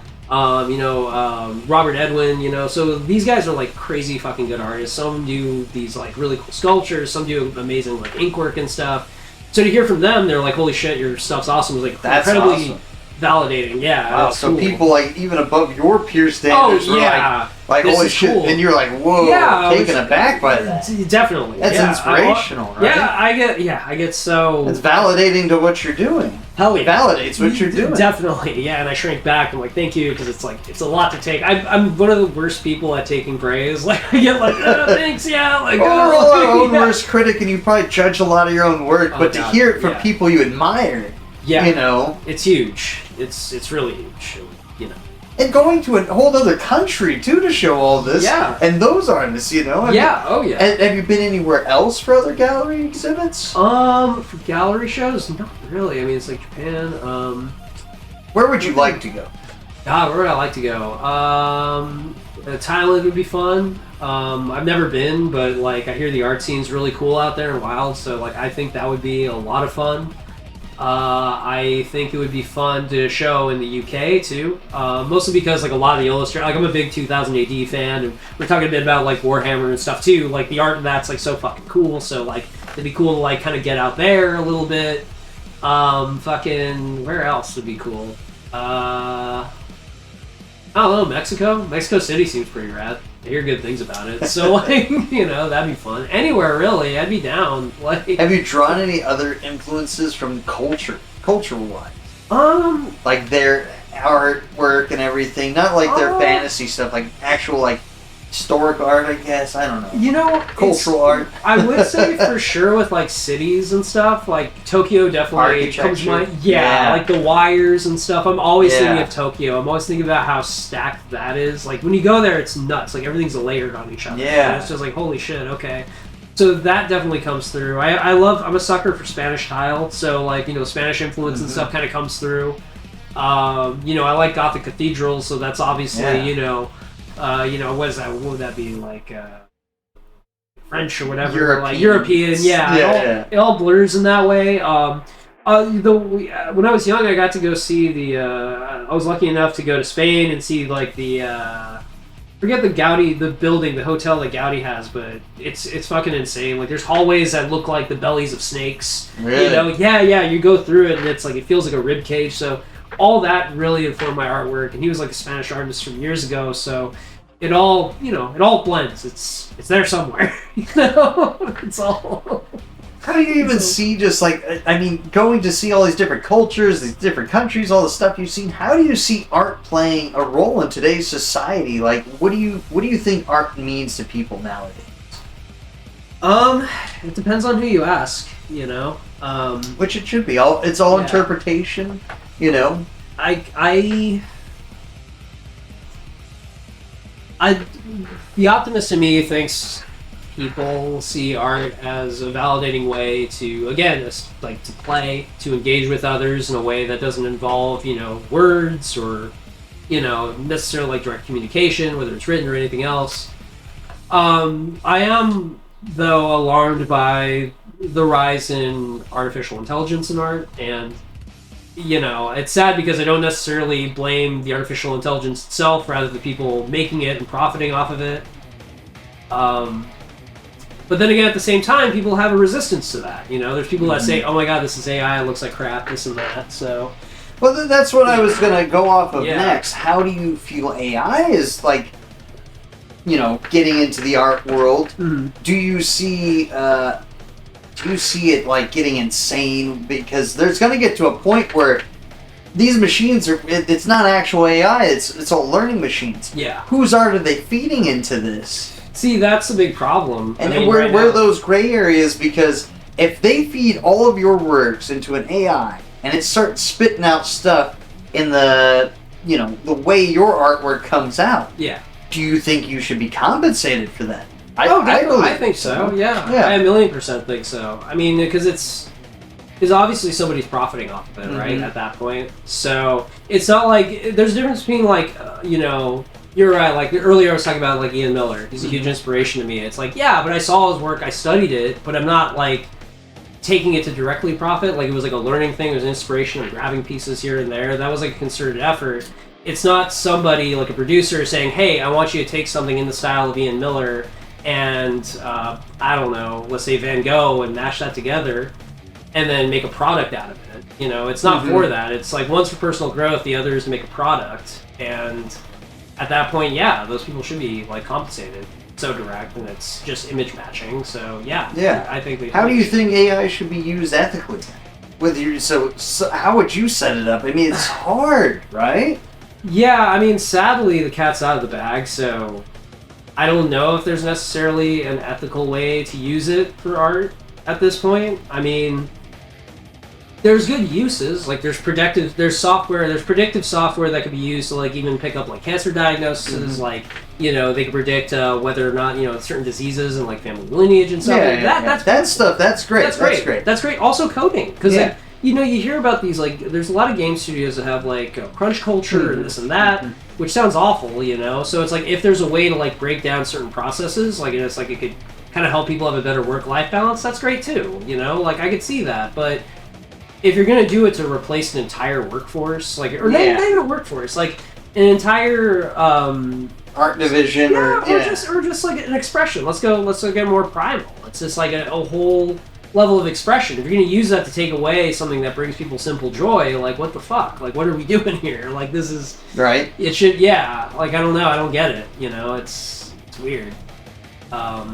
[SPEAKER 2] Robert Edwin, so these guys are crazy fucking good artists. Some do these really cool sculptures, some do amazing ink work and stuff. So to hear from them, they're like, "Holy shit, your stuff's awesome!" It was
[SPEAKER 3] That's
[SPEAKER 2] incredibly
[SPEAKER 3] awesome.
[SPEAKER 2] validating. Yeah.
[SPEAKER 3] Wow.
[SPEAKER 2] that's
[SPEAKER 3] So
[SPEAKER 2] cool.
[SPEAKER 3] people like even above your peer standards
[SPEAKER 2] Oh,
[SPEAKER 3] were
[SPEAKER 2] yeah.
[SPEAKER 3] like
[SPEAKER 2] This
[SPEAKER 3] holy
[SPEAKER 2] is
[SPEAKER 3] shit,
[SPEAKER 2] cool.
[SPEAKER 3] and you're like, whoa,
[SPEAKER 2] Yeah,
[SPEAKER 3] taken aback by that.
[SPEAKER 2] Definitely.
[SPEAKER 3] That's
[SPEAKER 2] yeah.
[SPEAKER 3] inspirational, right?
[SPEAKER 2] Yeah, I get so.
[SPEAKER 3] It's validating to what you're doing.
[SPEAKER 2] Hell
[SPEAKER 3] It
[SPEAKER 2] yeah.
[SPEAKER 3] validates what you're doing.
[SPEAKER 2] Definitely, yeah. And I shrink back. I'm like, thank you, because it's like it's a lot to take. I'm one of the worst people at taking praise. Like I get like, thanks, yeah. Like
[SPEAKER 3] Well, we're all our own
[SPEAKER 2] yeah.
[SPEAKER 3] worst critic, and you probably judge a lot of your own work.
[SPEAKER 2] Oh,
[SPEAKER 3] but to
[SPEAKER 2] God,
[SPEAKER 3] hear it from
[SPEAKER 2] yeah.
[SPEAKER 3] people you admire,
[SPEAKER 2] Yeah.
[SPEAKER 3] you know,
[SPEAKER 2] It's huge. It's really huge. You know.
[SPEAKER 3] and going to a whole other country too to show all this.
[SPEAKER 2] Yeah.
[SPEAKER 3] And those artists, you know.
[SPEAKER 2] Yeah. Oh yeah.
[SPEAKER 3] Have you been anywhere else for other gallery exhibits?
[SPEAKER 2] For gallery shows, not really. I mean, it's like Japan.
[SPEAKER 3] Where would you like to go?
[SPEAKER 2] God, where would I like to go? Thailand would be fun. I've never been, but like I hear the art scene's really cool out there and wild. So like I think that would be a lot of fun. I think it would be fun to show in the UK too, mostly because like a lot of the illustrators, like I'm a big 2000 AD fan, and we're talking a bit about like Warhammer and stuff too. Like the art in that's like so fucking cool. So like it'd be cool to like kind of get out there a little bit. Fucking where else would be cool? I don't know, Mexico. Mexico City seems pretty rad. I hear good things about it. So like, you know, that'd be fun. Anywhere really, I'd be down. Like,
[SPEAKER 3] Have you drawn any other influences from cultural wise? Like their artwork and everything, not like their fantasy stuff, like actual like historic art, I guess. I don't know.
[SPEAKER 2] you know,
[SPEAKER 3] Cultural art.
[SPEAKER 2] I would say for sure with like cities and stuff, like Tokyo definitely comes to mind. Yeah, like the wires and stuff. I'm always thinking of Tokyo. I'm always thinking about how stacked that is. Like when you go there, it's nuts. Like everything's layered on each other.
[SPEAKER 3] Yeah.
[SPEAKER 2] And it's just like holy shit. Okay. So that definitely comes through. I'm a sucker for Spanish tile. So like you know Spanish influence and stuff kind of comes through. You know I like Gothic cathedrals, so that's obviously you know what is that? What would that be like? French or whatever, European. Yeah. It all blurs in that way. When I was young, I got to go see the. I was lucky enough to go to Spain and see like the. Forget the Gaudi, the building, the hotel that Gaudi has, but it's fucking insane. Like there's hallways that look like the bellies of snakes.
[SPEAKER 3] Really?
[SPEAKER 2] You know, yeah. You go through it and it's like it feels like a rib cage. So all that really informed my artwork. And he was like a Spanish artist from years ago, so it all blends. It's there somewhere. You know, it's all.
[SPEAKER 3] How do you even see just like, I mean, going to see all these different cultures, these different countries, all the stuff you've seen, how do you see art playing a role in today's society? Like, what do you think art means to people nowadays?
[SPEAKER 2] It depends on who you ask, you know.
[SPEAKER 3] Which it should be. It's all interpretation, you know.
[SPEAKER 2] The optimist in me thinks people see art as a validating way to, again, like to play, to engage with others in a way that doesn't involve, you know, words or, you know, necessarily like direct communication, whether it's written or anything else. I am, though, alarmed by the rise in artificial intelligence in art, and you know, it's sad because I don't necessarily blame the artificial intelligence itself, rather the people making it and profiting off of it. But then again, at the same time, people have a resistance to that. You know, there's people that say, "Oh my God, this is AI. It looks like crap. This and that." So,
[SPEAKER 3] well, that's what I was gonna go off of next. How do you feel AI is like, you know, getting into the art world?
[SPEAKER 2] mm-hmm.
[SPEAKER 3] Do you see it like getting insane? Because there's gonna get to a point where these machines it's not actual AI. It's all learning machines.
[SPEAKER 2] Yeah.
[SPEAKER 3] Whose art are they feeding into this?
[SPEAKER 2] See, that's the big problem.
[SPEAKER 3] And where are those gray areas? Because if they feed all of your works into an AI and it starts spitting out stuff in the, you know, the way your artwork comes out, do you think you should be compensated for that?
[SPEAKER 2] I think so. Yeah. I 1,000,000% think so. I mean, because obviously somebody's profiting off of it, right? At that point, so it's not like there's a difference between like you know. You're right, like earlier I was talking about like Ian Miller. He's a huge inspiration to me. It's like, yeah, but I saw his work, I studied it, but I'm not like taking it to directly profit. Like it was like a learning thing, it was an inspiration, I'm grabbing pieces here and there. That was like a concerted effort. It's not somebody like a producer saying, hey, I want you to take something in the style of Ian Miller and I don't know, let's say Van Gogh and mash that together and then make a product out of it. You know, it's not for that. It's like one's for personal growth, the other is to make a product. And at that point, yeah, those people should be like compensated. So direct, and it's just image matching. So yeah, I think.
[SPEAKER 3] How do you think AI should be used ethically? With you, so how would you set it up? I mean, it's hard, right?
[SPEAKER 2] Yeah, I mean, sadly, the cat's out of the bag. So I don't know if there's necessarily an ethical way to use it for art at this point. I mean, there's good uses. Like there's predictive software that could be used to like even pick up like cancer diagnoses. Like, you know, they can predict whether or not, you know, certain diseases and like family lineage and stuff.
[SPEAKER 3] That's great.
[SPEAKER 2] That's great. Also coding, because you know, you hear about these, like, there's a lot of game studios that have like crunch culture and this and that, which sounds awful, you know. So it's like if there's a way to like break down certain processes, like it's like it could kind of help people have a better work-life balance. That's great too, you know. Like I could see that, but if you're gonna do it to replace an entire workforce, like, or not even a workforce, like an entire
[SPEAKER 3] art division, or
[SPEAKER 2] just like an expression. Let's go get more primal. It's just like a whole level of expression. If you're gonna use that to take away something that brings people simple joy, like what the fuck? Like what are we doing here? Like this is
[SPEAKER 3] right.
[SPEAKER 2] It should like I don't know. I don't get it. You know, it's weird. I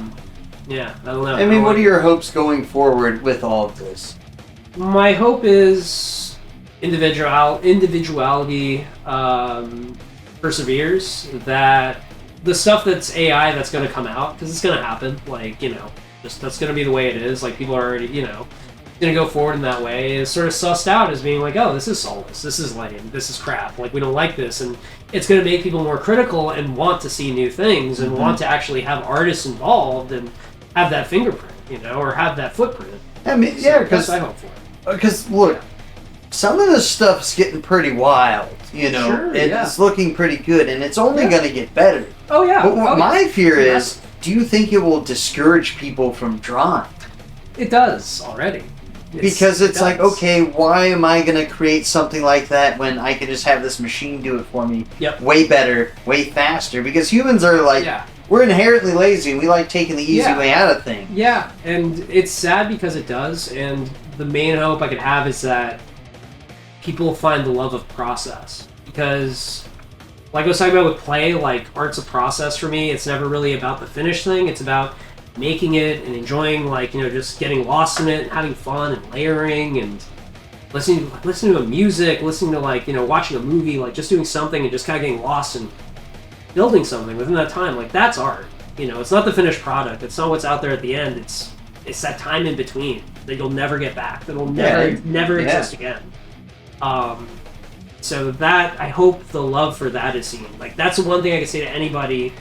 [SPEAKER 2] don't know.
[SPEAKER 3] I mean, what are your hopes going forward with all of this?
[SPEAKER 2] My hope is individuality perseveres, that the stuff that's AI that's going to come out, because it's going to happen, like, you know, just that's going to be the way it is, like people are already, you know, going to go forward in that way, is sort of sussed out as being like, oh, this is soulless, this is lame, this is crap, like we don't like this, and it's going to make people more critical and want to see new things and want to actually have artists involved and have that fingerprint, you know, or have that footprint.
[SPEAKER 3] I mean, because
[SPEAKER 2] I hope for it.
[SPEAKER 3] Because look, some of this stuff's getting pretty wild. You know,
[SPEAKER 2] sure,
[SPEAKER 3] it's looking pretty good, and it's only going to get better.
[SPEAKER 2] Oh yeah.
[SPEAKER 3] But what my fear is, do you think it will discourage people from drawing?
[SPEAKER 2] It does already.
[SPEAKER 3] Because it's like, okay, why am I going to create something like that when I can just have this machine do it for me way better, way faster? Because humans are like, we're inherently lazy, and we like taking the easy way out of things.
[SPEAKER 2] Yeah, and it's sad because it does, and the main hope I could have is that people find the love of process. Because, like I was talking about with play, like, art's a process for me. It's never really about the finished thing. It's about making it and enjoying, like, you know, just getting lost in it and having fun and layering and listening to music, listening to, like, you know, watching a movie, like, just doing something and just kind of getting lost and building something within that time. Like, that's art. You know, it's not the finished product. It's not what's out there at the end. It's that time in between that you'll never get back. That'll never exist again. So that, I hope the love for that is seen. Like, that's the one thing I can say to anybody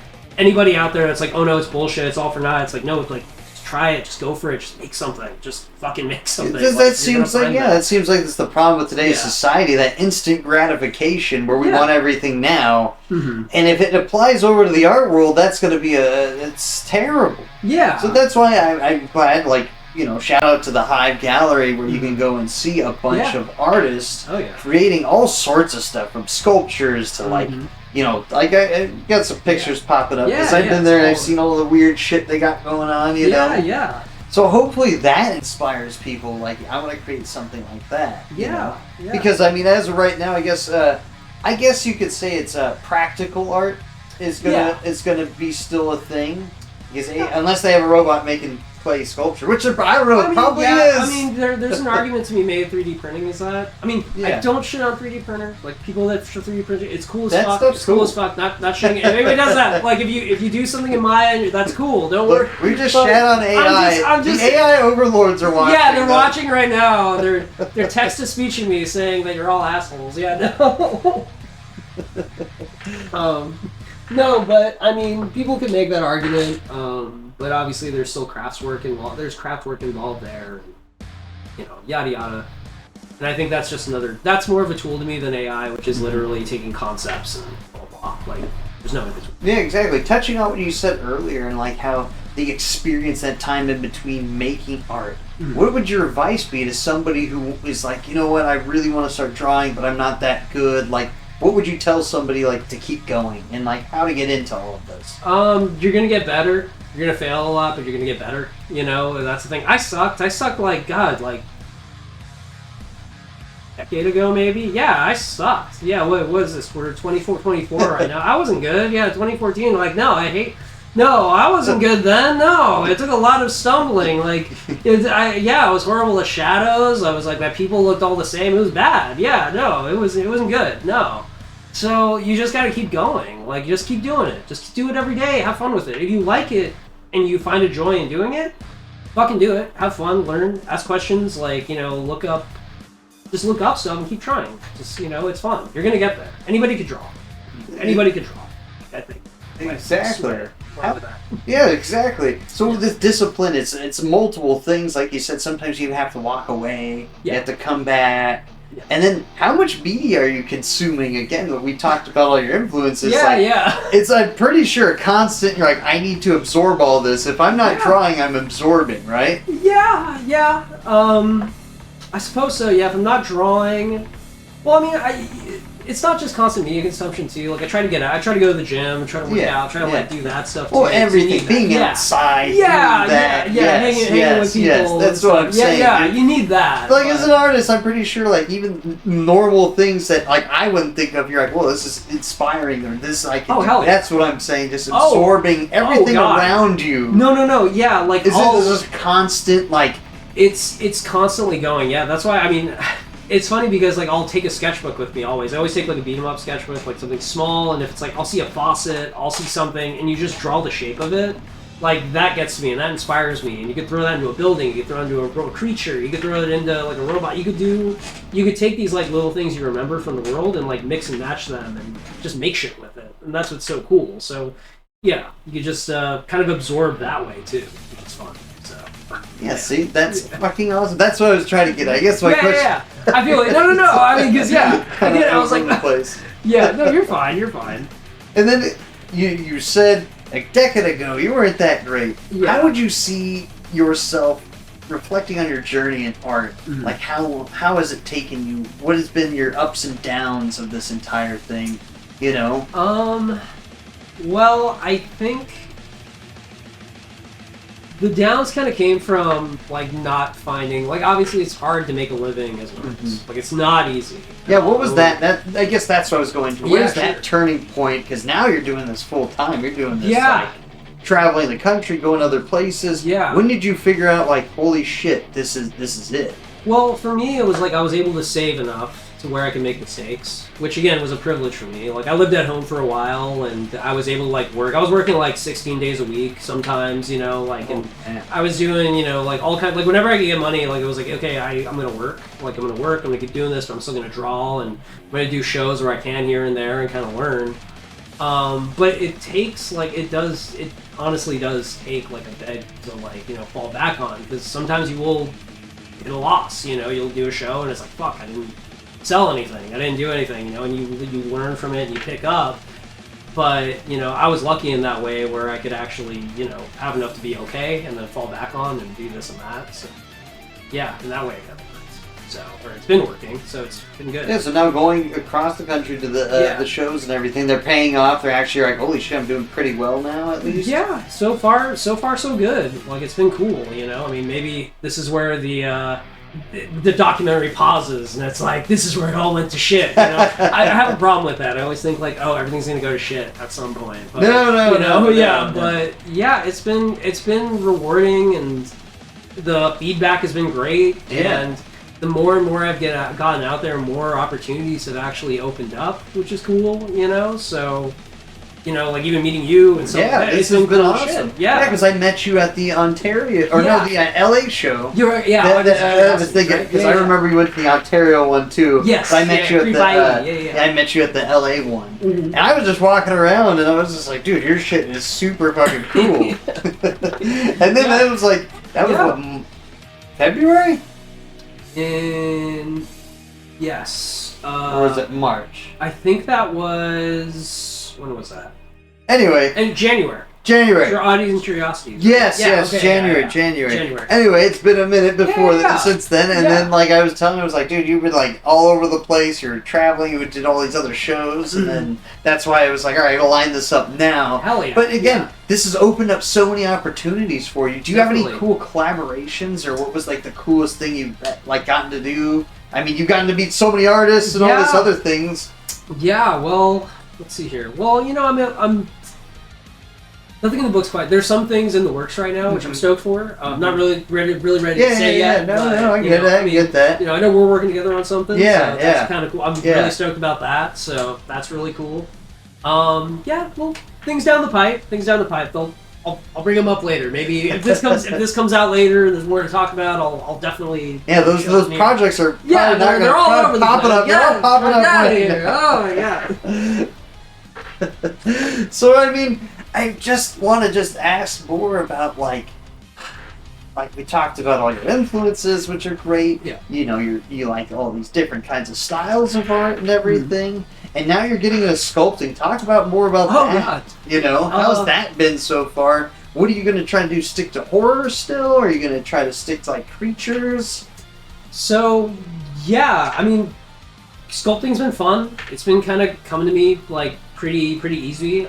[SPEAKER 2] out there that's like, oh no, it's bullshit, it's all for naught. It's like, no, like, just try it, just go for it, just make something, just fucking make something.
[SPEAKER 3] That seems like that's the problem with today's society, that instant gratification where we want everything now. And if it applies over to the art world, that's going to be it's terrible. Yeah. So that's why I'm glad, like, you know, shout out to the Hive Gallery where you can go and see a bunch of artists creating all sorts of stuff, from sculptures to like, you know, like I got some pictures popping up because I've been there and I've seen all the weird shit they got going on, you know? Yeah. So hopefully that inspires people, like, I want to create something like that. You know? Because, I mean, as of right now, I guess you could say it's practical art is gonna be still a thing. Because unless they have a robot making clay sculpture, which I don't know, probably is.
[SPEAKER 2] I mean, there's an argument to be made. 3D printing is that. I mean, I don't shit on 3D printers. Like, people that 3D print, it's cool as fuck. It's cool as fuck. Not shitting. Everybody does that. Like, if you do something in Maya, that's cool. Don't worry.
[SPEAKER 3] We just shat on AI. The AI overlords are watching.
[SPEAKER 2] Yeah, they're watching right now. They're text to speeching me saying that you're all assholes. Yeah, no. No, but I mean, people could make that argument. But obviously, there's still craft work involved. There's craft work involved there, you know, yada yada. And I think that's just that's more of a tool to me than AI, which is literally taking concepts and blah blah. Like, there's no in between.
[SPEAKER 3] Yeah, exactly. Touching on what you said earlier and like how the experience, that time in between making art. What would your advice be to somebody who is like, you know what, I really want to start drawing, but I'm not that good? Like, what would you tell somebody, like, to keep going and like how to get into all of this?
[SPEAKER 2] You're gonna get better. You're gonna fail a lot, but you're gonna get better. You know, and that's the thing. I sucked like God. Like, decade ago, maybe. Yeah, I sucked. Yeah, what was this? We're 24 right now. I wasn't good. Yeah, 2014. Like, no, I wasn't good then. No, it took a lot of stumbling. Like, I was horrible at shadows. I was like, my people looked all the same. It was bad. Yeah, no, it wasn't good. No. So you just got to keep going. Like, you just keep doing it. Just do it every day. Have fun with it. If you like it and you find a joy in doing it, fucking do it. Have fun. Learn. Ask questions. Like, look up stuff and keep trying. Just, it's fun. You're gonna get there. Anybody could draw. Anybody could draw, I think.
[SPEAKER 3] Exactly. Yeah, exactly. So with this discipline, it's multiple things. Like you said, sometimes you have to walk away. You have to come back. Yeah. And then, how much media are you consuming? Again, when we talked about all your influences. It's, I'm pretty sure, constant. You're like, I need to absorb all this. If I'm not drawing, I'm absorbing, right?
[SPEAKER 2] Yeah. I suppose so. Yeah. If I'm not drawing, well, I mean, it's not just constant media consumption too. Like, I try to get out. I try to go to the gym. Try to work out. Try to do that stuff.
[SPEAKER 3] Well, everything, being outside.
[SPEAKER 2] Hanging with people.
[SPEAKER 3] Yes, that's what I'm saying.
[SPEAKER 2] Yeah, you need that.
[SPEAKER 3] Like, as an artist, I'm pretty sure, like, even normal things that, like, I wouldn't think of, you're like, well, this is inspiring, or this I can do.
[SPEAKER 2] Hell yeah.
[SPEAKER 3] That's what I'm saying, just absorbing everything around you.
[SPEAKER 2] No, yeah, like,
[SPEAKER 3] is it just constant, like...
[SPEAKER 2] It's constantly going, yeah, that's why, I mean... It's funny because, like, I'll take a sketchbook with me always. I always take, like, a beat-em-up sketchbook, like, something small, and if it's, like, I'll see a faucet, I'll see something, and you just draw the shape of it. Like, that gets me, and that inspires me. And you could throw that into a building, you could throw it into a creature, you could throw it into, like, a robot. You could take these, like, little things you remember from the world and, like, mix and match them and just make shit with it. And that's what's so cool. So, yeah, you could just kind of absorb that way, too, which is fun.
[SPEAKER 3] Yeah, see, that's fucking awesome. That's what I was trying to get at. I guess my question...
[SPEAKER 2] Yeah. I feel like, no. I mean, because, again, I was like...
[SPEAKER 3] place.
[SPEAKER 2] Yeah, no, you're fine.
[SPEAKER 3] And then you said a decade ago you weren't that great. Yeah. How would you see yourself reflecting on your journey in art? Mm-hmm. Like, how has it taken you? What has been your ups and downs of this entire thing?
[SPEAKER 2] Well, I think... The downs kind of came from, like, not finding... Like, obviously, it's hard to make a living as an artist. Mm-hmm. Like, it's not easy.
[SPEAKER 3] Yeah, what was that? I guess that's what I was going to. Where's that turning point? Because now you're doing this full time. You're doing this, like, traveling the country, going other places.
[SPEAKER 2] Yeah.
[SPEAKER 3] When did you figure out, like, holy shit, this is it?
[SPEAKER 2] Well, for me, it was like I was able to save enough to where I could make mistakes, which again was a privilege for me. Like, I lived at home for a while, and I was able to, like, work. I was working like 16 days a week sometimes, and I was doing, like, all kinds. Like, whenever I could get money, like, it was like, okay, I'm gonna work. Like, I'm gonna keep doing this, but I'm still gonna draw, and I'm gonna do shows where I can here and there and kind of learn. But it takes, like, it honestly does take, like, a bed to, like, fall back on, because sometimes you will get a loss. You'll do a show and it's like, fuck, I didn't sell anything, I didn't do anything, and you learn from it and you pick up. But I was lucky in that way where I could actually have enough to be okay and then fall back on and do this and that. So yeah, in that way it kind of works. Or it's been working, so it's been good.
[SPEAKER 3] Yeah, so now going across the country to the shows and everything, they're paying off. They're actually like, holy shit, I'm doing pretty well now, at least.
[SPEAKER 2] Yeah, so far so good. Like, it's been cool. I mean, maybe this is where the documentary pauses, and it's like, this is where it all went to shit. I have a problem with that. I always think, like, oh, everything's gonna go to shit at some point. But,
[SPEAKER 3] no.
[SPEAKER 2] But yeah, it's been rewarding, and the feedback has been great, and the more and more I've gotten out there, more opportunities have actually opened up, which is cool. So. Like, even meeting you and stuff.
[SPEAKER 3] Yeah,
[SPEAKER 2] it's
[SPEAKER 3] been
[SPEAKER 2] cool
[SPEAKER 3] awesome.
[SPEAKER 2] Shit. Yeah,
[SPEAKER 3] because I met you at the Ontario, the LA show.
[SPEAKER 2] You're right, yeah.
[SPEAKER 3] I was thinking, because I remember you went to the Ontario one too.
[SPEAKER 2] Yes.
[SPEAKER 3] So I met you at the I met you at the LA one, and I was just walking around, and I was just like, dude, your shit is super fucking cool. And then it was like, that was what, February?
[SPEAKER 2] Yes.
[SPEAKER 3] Or was it March?
[SPEAKER 2] I think that was... When was that?
[SPEAKER 3] Anyway.
[SPEAKER 2] In January. Your Oddities and Curiosities.
[SPEAKER 3] Yes, okay, January. Anyway, it's been a minute since then, and then, like, I was telling him, I was like, dude, you've been, like, all over the place, you're traveling, you did all these other shows, and then that's why I was like, alright, I'll line this up now.
[SPEAKER 2] Hell yeah.
[SPEAKER 3] But again, this has opened up so many opportunities for you. Do you have any cool collaborations, or what was, like, the coolest thing you've, like, gotten to do I mean, you've gotten to meet so many artists and all this other things.
[SPEAKER 2] Yeah, well, let's see here. Well, I'm nothing in the book's quite. There's some things in the works right now, which I'm stoked for. I'm not really ready to say yet.
[SPEAKER 3] No, I get that. I get that.
[SPEAKER 2] I know we're working together on something.
[SPEAKER 3] Yeah,
[SPEAKER 2] so that's kind of cool. I'm really stoked about that. So that's really cool. Well, things down the pipe. I'll bring them up later. Maybe if this comes out later and there's more to talk about, I'll definitely.
[SPEAKER 3] Yeah, those projects are
[SPEAKER 2] they're all over the
[SPEAKER 3] popping
[SPEAKER 2] place.
[SPEAKER 3] up. They're all popping up right
[SPEAKER 2] here.
[SPEAKER 3] now.
[SPEAKER 2] Oh my god.
[SPEAKER 3] So I mean, I just want to ask more about like we talked about all your influences, which are great.
[SPEAKER 2] Yeah.
[SPEAKER 3] You like all these different kinds of styles of art and everything. And now you're getting into sculpting. Talk more about that.
[SPEAKER 2] God.
[SPEAKER 3] How's that been so far? What are you going to try to do? Stick to horror still? Or are you going to try to stick to like creatures?
[SPEAKER 2] So, yeah, I mean, sculpting's been fun. It's been kind of coming to me like pretty easy.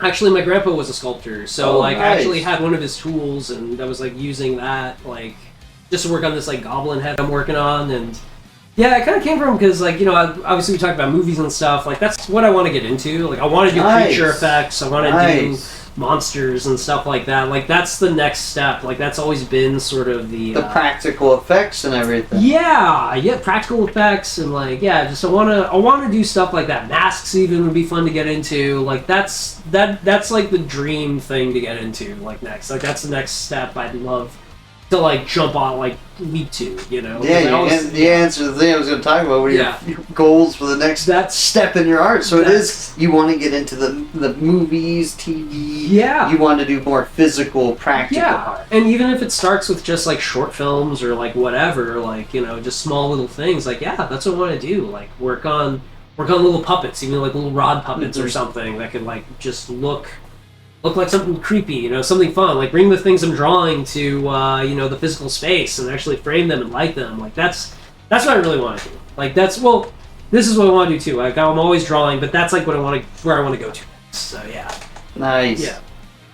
[SPEAKER 2] Actually, my grandpa was a sculptor, so I actually had one of his tools, and I was like using that like just to work on this like goblin head I'm working on, and. Yeah, it kind of came from because, obviously we talked about movies and stuff. Like, that's what I want to get into. Like, I want to do creature effects. I want to do monsters and stuff like that. Like, that's the next step. Like, that's always been sort of the
[SPEAKER 3] practical effects and everything.
[SPEAKER 2] Yeah, practical effects and just I want to do stuff like that. Masks even would be fun to get into. Like, that's like the dream thing to get into. Like next, like that's the next step I'd love to like jump on, like leap to, Yeah,
[SPEAKER 3] the answer to the thing I was going to talk about were your goals for the next step in your art. So it is, you want to get into the movies, TV.
[SPEAKER 2] Yeah.
[SPEAKER 3] You want to do more physical, practical art.
[SPEAKER 2] And even if it starts with just like short films or like whatever, like, just small little things, like, that's what I want to do. Like work on little puppets, even like little rod puppets or something that could like just look like something creepy, something fun. Like bring the things I'm drawing to, the physical space and actually frame them and light them. Like that's what I really want to do. Like this is what I want to do too. Like I'm always drawing, but that's like where I want to go to. So yeah.
[SPEAKER 3] Nice.
[SPEAKER 2] Yeah.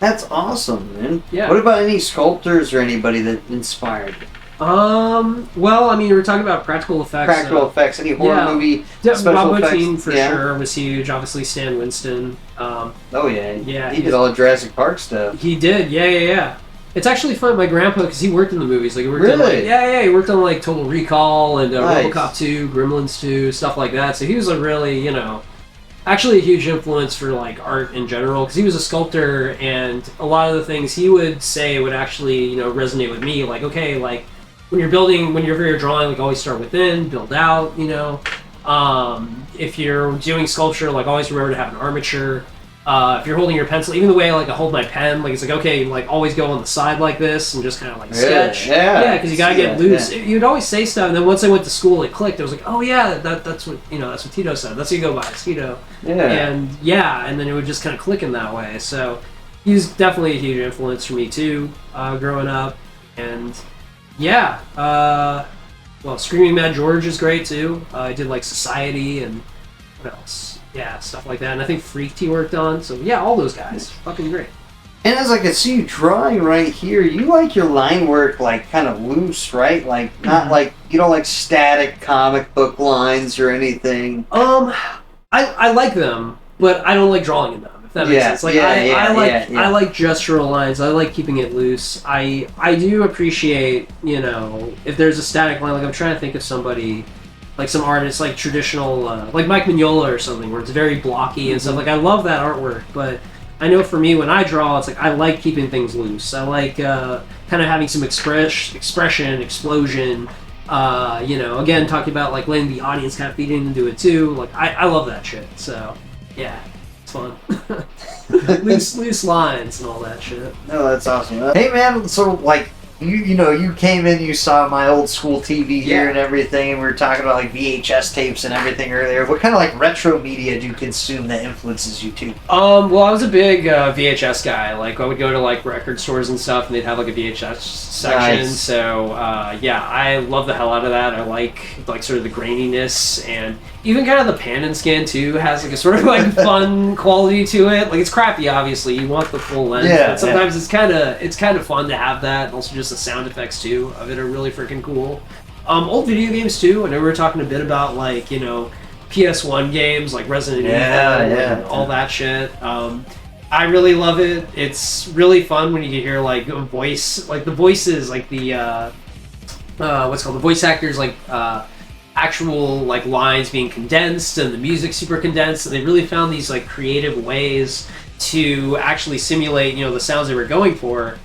[SPEAKER 3] That's awesome, man.
[SPEAKER 2] Yeah.
[SPEAKER 3] What about any sculptors or anybody that inspired you?
[SPEAKER 2] Well, I mean, we were talking about practical effects.
[SPEAKER 3] Any horror movie, special
[SPEAKER 2] Rob
[SPEAKER 3] effects?
[SPEAKER 2] Bottin for sure was huge. Obviously, Stan Winston. He
[SPEAKER 3] did all the Jurassic Park stuff.
[SPEAKER 2] He did, yeah. It's actually fun. My grandpa, because he worked in the movies. Like he worked
[SPEAKER 3] really?
[SPEAKER 2] He worked on like Total Recall and RoboCop 2, Gremlins 2, stuff like that. So he was a really, actually a huge influence for like art in general, because he was a sculptor, and a lot of the things he would say would actually resonate with me. Like, okay, like when you're drawing, like always start within, build out. If you're doing sculpture, like always remember to have an armature. If you're holding your pencil, even the way like I hold my pen, like it's like, okay, like always go on the side like this and just kind of like sketch.
[SPEAKER 3] Yeah,
[SPEAKER 2] because you gotta get loose. Yeah. You'd always say stuff, and then once I went to school, it clicked. I was like, oh yeah, that's what that's what Tito said. That's what you go by, it's Tito. And then it would just kind of click in that way. So he's definitely a huge influence for me too, growing up. And Screaming Mad George is great too. I did like Society and what else? Yeah, stuff like that. And I think Freaked he worked on. So yeah, all those guys. Fucking great.
[SPEAKER 3] And as I can see you drawing right here, you like your line work like kind of loose, right? Like not like you don't like static comic book lines or anything.
[SPEAKER 2] I like them, but I don't like drawing in them. If that makes sense. Like I like gestural lines. I like keeping it loose. I do appreciate, if there's a static line, like I'm trying to think of somebody, like some artists, like traditional, like Mike Mignola or something, where it's very blocky and stuff. Like I love that artwork, but I know for me when I draw, it's like I like keeping things loose. I like kind of having some expression, explosion. Again, talking about like letting the audience kind of feed into it too. Like I love that shit. So yeah, it's fun. loose lines and all that shit.
[SPEAKER 3] No, that's awesome. Hey man, so like you came in, you saw my old school TV here and everything, and we were talking about like VHS tapes and everything earlier. What kind of like retro media do you consume that influences you too?
[SPEAKER 2] Well, I was a big VHS guy. Like I would go to like record stores and stuff, and they'd have like a VHS section.
[SPEAKER 3] Nice.
[SPEAKER 2] So I love the hell out of that. I like sort of the graininess, and even kind of the pan and scan too has like a sort of like fun quality to it. Like it's crappy, obviously. You want the full lens, but sometimes it's kind of fun to have that. And also just the sound effects too of it are really freaking cool. Old video games too. I know we were talking a bit about like PS1 games like Resident Evil and all that shit. I really love it. It's really fun when you can hear like a voice, like the voices, like the what's called the voice actors, like actual like lines being condensed and the music super condensed. And they really found these like creative ways to actually simulate the sounds they were going for.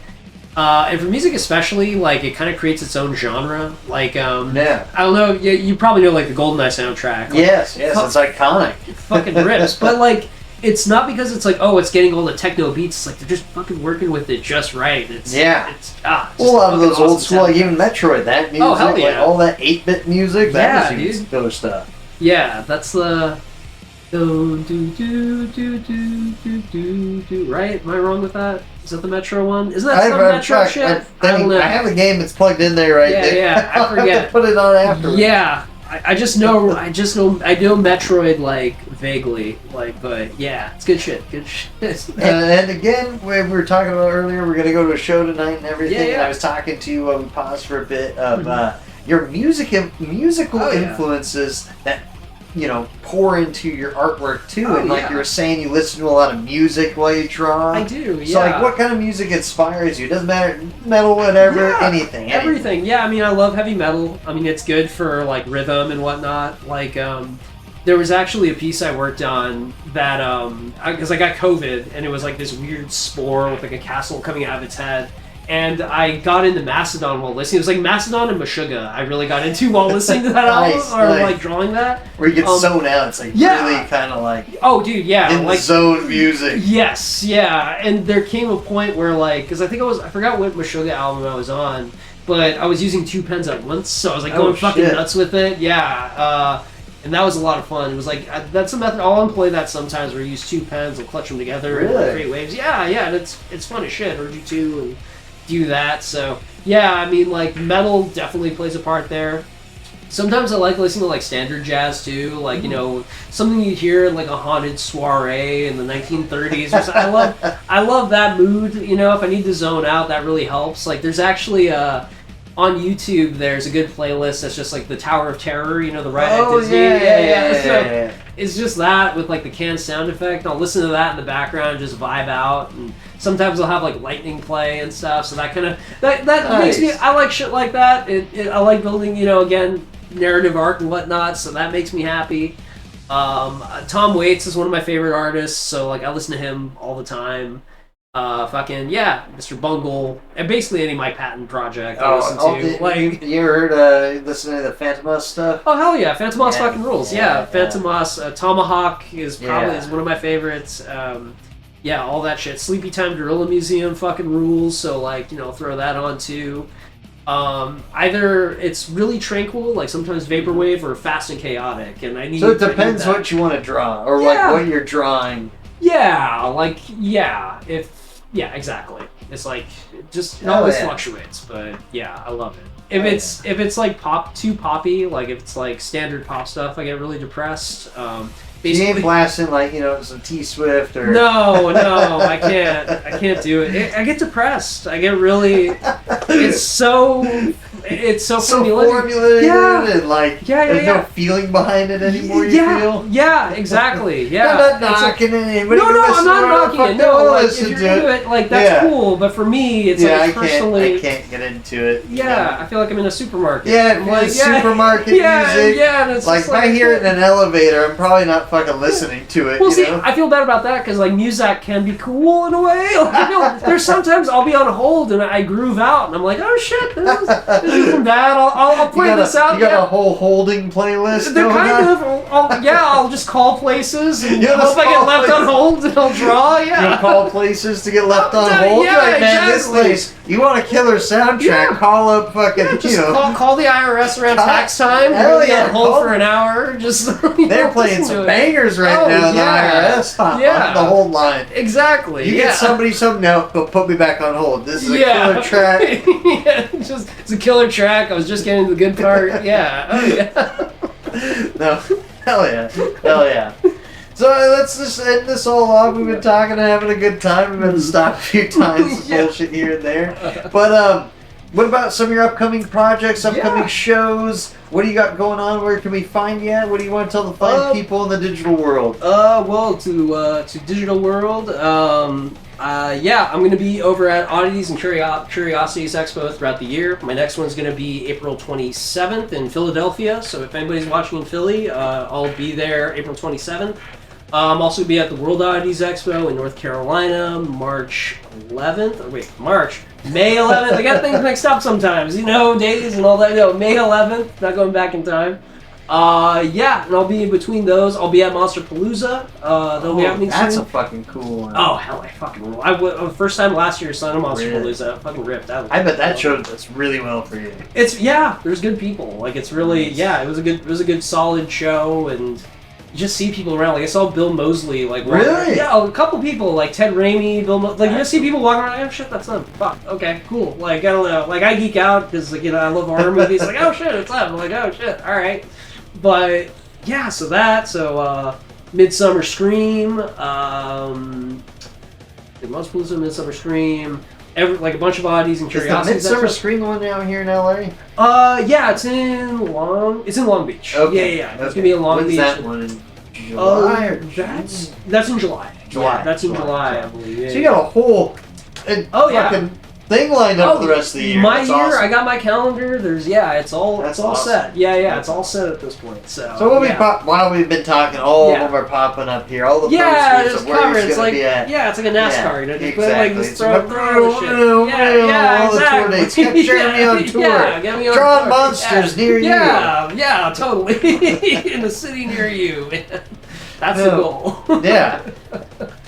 [SPEAKER 2] And for music especially, like it kind of creates its own genre. Like I don't know, you probably know like the GoldenEye soundtrack. Like,
[SPEAKER 3] yes, it's iconic.
[SPEAKER 2] Fucking rips, but like. It's not because it's like, oh, it's getting all the techno beats. It's like they're just fucking working with it just right. It's
[SPEAKER 3] well,
[SPEAKER 2] just
[SPEAKER 3] a lot of those
[SPEAKER 2] awesome
[SPEAKER 3] old school, like even Metroid, that music,
[SPEAKER 2] hell yeah.
[SPEAKER 3] like all that 8-bit music, that was
[SPEAKER 2] dude.
[SPEAKER 3] killer stuff.
[SPEAKER 2] Yeah, that's the do do do do do do do. Right? Am I wrong with that? Is that the Metro one? Isn't that some Metro shit?
[SPEAKER 3] I don't know. I have a game that's plugged in there right there.
[SPEAKER 2] Yeah, I forget.
[SPEAKER 3] I'll have to put it on afterwards.
[SPEAKER 2] Yeah. I just know Metroid like vaguely, like, but yeah, it's good shit.
[SPEAKER 3] And again, we were talking about earlier, we're gonna go to a show tonight and everything.
[SPEAKER 2] Yeah.
[SPEAKER 3] And I was talking to you. We paused for a bit of your musical influences that pour into your artwork too. And like you were saying, you listen to a lot of music while you draw.
[SPEAKER 2] I do. Yeah.
[SPEAKER 3] So like, what kind of music inspires you? It doesn't matter, metal, whatever, anything.
[SPEAKER 2] Everything. Yeah, I mean, I love heavy metal. I mean, it's good for like rhythm and whatnot. Like, there was actually a piece I worked on that because I got COVID and it was like this weird spore with like a castle coming out of its head. And I got into Mastodon while listening. It was like Mastodon and Meshuggah I really got into while listening to that album, or like drawing that.
[SPEAKER 3] Where you get zoned out. It's like really kind of like...
[SPEAKER 2] Oh, dude, yeah.
[SPEAKER 3] In
[SPEAKER 2] like,
[SPEAKER 3] the zone music.
[SPEAKER 2] Yes, yeah. And there came a point where like... Because I forgot what Meshuggah album I was on, but I was using 2 pens at once, so I was like going fucking nuts with it. Yeah. And that was a lot of fun. It was like, that's a method. I'll employ that sometimes where you use 2 pens and clutch them together and create waves. Yeah, and it's fun as shit. Heard you too, and do that. So yeah, I mean, like metal definitely plays a part there. Sometimes I like listening to like standard jazz too, like something you hear in like a haunted soiree in the 1930s. Or something. I love that mood. If I need to zone out, that really helps. Like there's actually on YouTube, there's a good playlist that's just like the Tower of Terror, the ride at Disney. Yeah. It's just that with like the canned sound effect. I'll listen to that in the background and just vibe out. And sometimes I'll have like lightning play and stuff. So that kind of that makes me. I like shit like that. I like building, again, narrative arc and whatnot. So that makes me happy. Tom Waits is one of my favorite artists. So like I listen to him all the time. Mr. Bungle, and basically any of my patent project I listen to. Like,
[SPEAKER 3] you ever heard listening to the Phantomos stuff?
[SPEAKER 2] Oh hell yeah, Phantomos fucking rules. Phantomos, Tomahawk is probably is one of my favorites. All that shit. Sleepy Time Gorilla Museum fucking rules. So like throw that on too. Either it's really tranquil, like sometimes vaporwave, or fast and chaotic. And I need.
[SPEAKER 3] So it depends what you want to draw, or like what you're drawing.
[SPEAKER 2] Yeah, exactly. It's like it always fluctuates, but yeah, I love it. If it's like too poppy, like if it's like standard pop stuff, I get really depressed.
[SPEAKER 3] You ain't blasting like some T Swift or
[SPEAKER 2] no, I can't do it. I get depressed. I get really. It's so
[SPEAKER 3] formulated and like there's no feeling behind it anymore. You feel?
[SPEAKER 2] Yeah, exactly. Yeah,
[SPEAKER 3] I'm not knocking it.
[SPEAKER 2] No, I'm not knocking it. No, like if you're into it, like that's cool. But for me, it's like personally,
[SPEAKER 3] I can't get into it.
[SPEAKER 2] Yeah, I feel like I'm in a supermarket.
[SPEAKER 3] Yeah, like supermarket music.
[SPEAKER 2] Yeah, and it's
[SPEAKER 3] like if I hear it in an elevator, I'm probably not fucking listening to it.
[SPEAKER 2] Well, I feel bad about that because like Muzak can be cool in a way. Like, there's sometimes I'll be on hold and I groove out and I'm like, oh shit, this isn't bad. I'll play this out.
[SPEAKER 3] You got a whole holding playlist.
[SPEAKER 2] They're kind of. I'll just call places and hope I get left on hold and I'll draw. Yeah.
[SPEAKER 3] You call places to get left on hold.
[SPEAKER 2] Yeah,
[SPEAKER 3] like, man,
[SPEAKER 2] exactly.
[SPEAKER 3] This place. You want a killer soundtrack?
[SPEAKER 2] Yeah.
[SPEAKER 3] Call up fucking.
[SPEAKER 2] Call the IRS around tax time.
[SPEAKER 3] Hell yeah,
[SPEAKER 2] hold for an hour. Just
[SPEAKER 3] they're playing some bangers right now. The IRS on the hold line.
[SPEAKER 2] Exactly.
[SPEAKER 3] You get somebody something now, but put me back on hold. This is a killer track.
[SPEAKER 2] It's a killer track. I was just getting to the good part. Yeah. Oh yeah.
[SPEAKER 3] No. Hell yeah. So let's just end this all off. We've been talking and having a good time. We've been to stop a few times, bullshit here and there. But what about some of your upcoming projects, upcoming
[SPEAKER 2] Yeah.
[SPEAKER 3] shows? What do you got going on? Where can we find you at? What do you want to tell the fine people in the digital world?
[SPEAKER 2] Well, to digital world, yeah, I'm going to be over at Oddities and Curiosities Expo throughout the year. My next one's going to be April 27th in Philadelphia. So if anybody's watching in Philly, I'll be there April 27th. I'm also going to be at the World Oddities Expo in North Carolina, March 11th. May 11th. I got things mixed up sometimes, days and all that. No, May 11th. Not going back in time. Yeah, and I'll be in between those. I'll be at Monster Palooza. That'll be happening soon.
[SPEAKER 3] That's a fucking cool one.
[SPEAKER 2] Oh, hell, I fucking rule. First time last year, son of Monster Palooza. Fucking ripped.
[SPEAKER 3] I bet that show does really well for you.
[SPEAKER 2] There's good people. Like, it's really, it was a good solid show, and you just see people around. Like, I saw Bill Moseley, like, walking around.
[SPEAKER 3] Really?
[SPEAKER 2] Yeah, a couple people, like Ted Raimi, like, you just see people walking around, oh, shit, that's them. Fuck, okay, cool. Like, I don't know. Like, I geek out, because, like, I love horror movies. Like, oh, shit, it's them. I'm like, oh, shit, alright. But, yeah, so Midsummer Scream, Monster Palooza, Midsummer Scream, like a bunch of oddities and curiosities.
[SPEAKER 3] Is the Midsummer Scream one down here in LA?
[SPEAKER 2] Yeah, it's in Long Beach.
[SPEAKER 3] Okay.
[SPEAKER 2] Yeah. It's gonna be in Long
[SPEAKER 3] When's
[SPEAKER 2] Beach.
[SPEAKER 3] that one in July? Or
[SPEAKER 2] That's in July.
[SPEAKER 3] July.
[SPEAKER 2] Yeah, that's in July, I believe. Yeah,
[SPEAKER 3] so you got a whole fucking thing lined up for the rest of the year.
[SPEAKER 2] My
[SPEAKER 3] That's
[SPEAKER 2] year,
[SPEAKER 3] awesome.
[SPEAKER 2] I got my calendar. It's all
[SPEAKER 3] awesome.
[SPEAKER 2] set. Yeah, it's all set at this point. So
[SPEAKER 3] while we've been talking, all of them are popping up here. All the posters
[SPEAKER 2] just
[SPEAKER 3] of where
[SPEAKER 2] cover.
[SPEAKER 3] he's
[SPEAKER 2] It's
[SPEAKER 3] going
[SPEAKER 2] like
[SPEAKER 3] to be at.
[SPEAKER 2] it's like a NASCAR.
[SPEAKER 3] Exactly.
[SPEAKER 2] Just throw the shit.
[SPEAKER 3] All the tour dates. Get Jeremy on tour.
[SPEAKER 2] Yeah, get me on
[SPEAKER 3] Drawing
[SPEAKER 2] tour.
[SPEAKER 3] monsters near you.
[SPEAKER 2] Yeah, totally. In the city near you. That's the goal.
[SPEAKER 3] Yeah.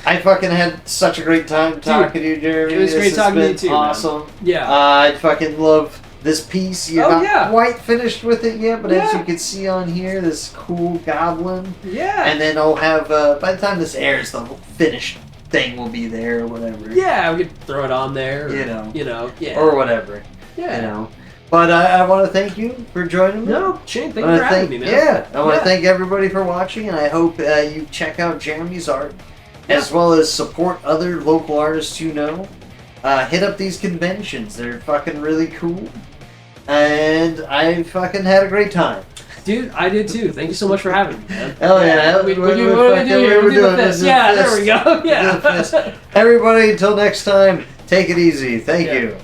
[SPEAKER 3] I fucking had such a great time talking to you, Jeremy.
[SPEAKER 2] It was great talking to you too.
[SPEAKER 3] Awesome.
[SPEAKER 2] Man. Yeah.
[SPEAKER 3] I fucking love this piece. You're not quite finished with it yet, but as you can see on here, this cool goblin.
[SPEAKER 2] Yeah.
[SPEAKER 3] And then I'll have, by the time this airs, the finished thing will be there or whatever.
[SPEAKER 2] Yeah, we could throw it on there.
[SPEAKER 3] Yeah. Or whatever.
[SPEAKER 2] Yeah.
[SPEAKER 3] But I want to thank you for joining me.
[SPEAKER 2] No, Shane, thank you for having me, man.
[SPEAKER 3] Yeah, I want to thank everybody for watching, and I hope you check out Jeremy's art, as well as support other local artists you know. Hit up these conventions. They're fucking really cool. And I fucking had a great time.
[SPEAKER 2] Dude, I did too. Thank you so much for having me, man.
[SPEAKER 3] Hell yeah.
[SPEAKER 2] What do you do here? We do the fist. Yeah, there we go. Yeah.
[SPEAKER 3] Everybody, until next time, take it easy. Thank you.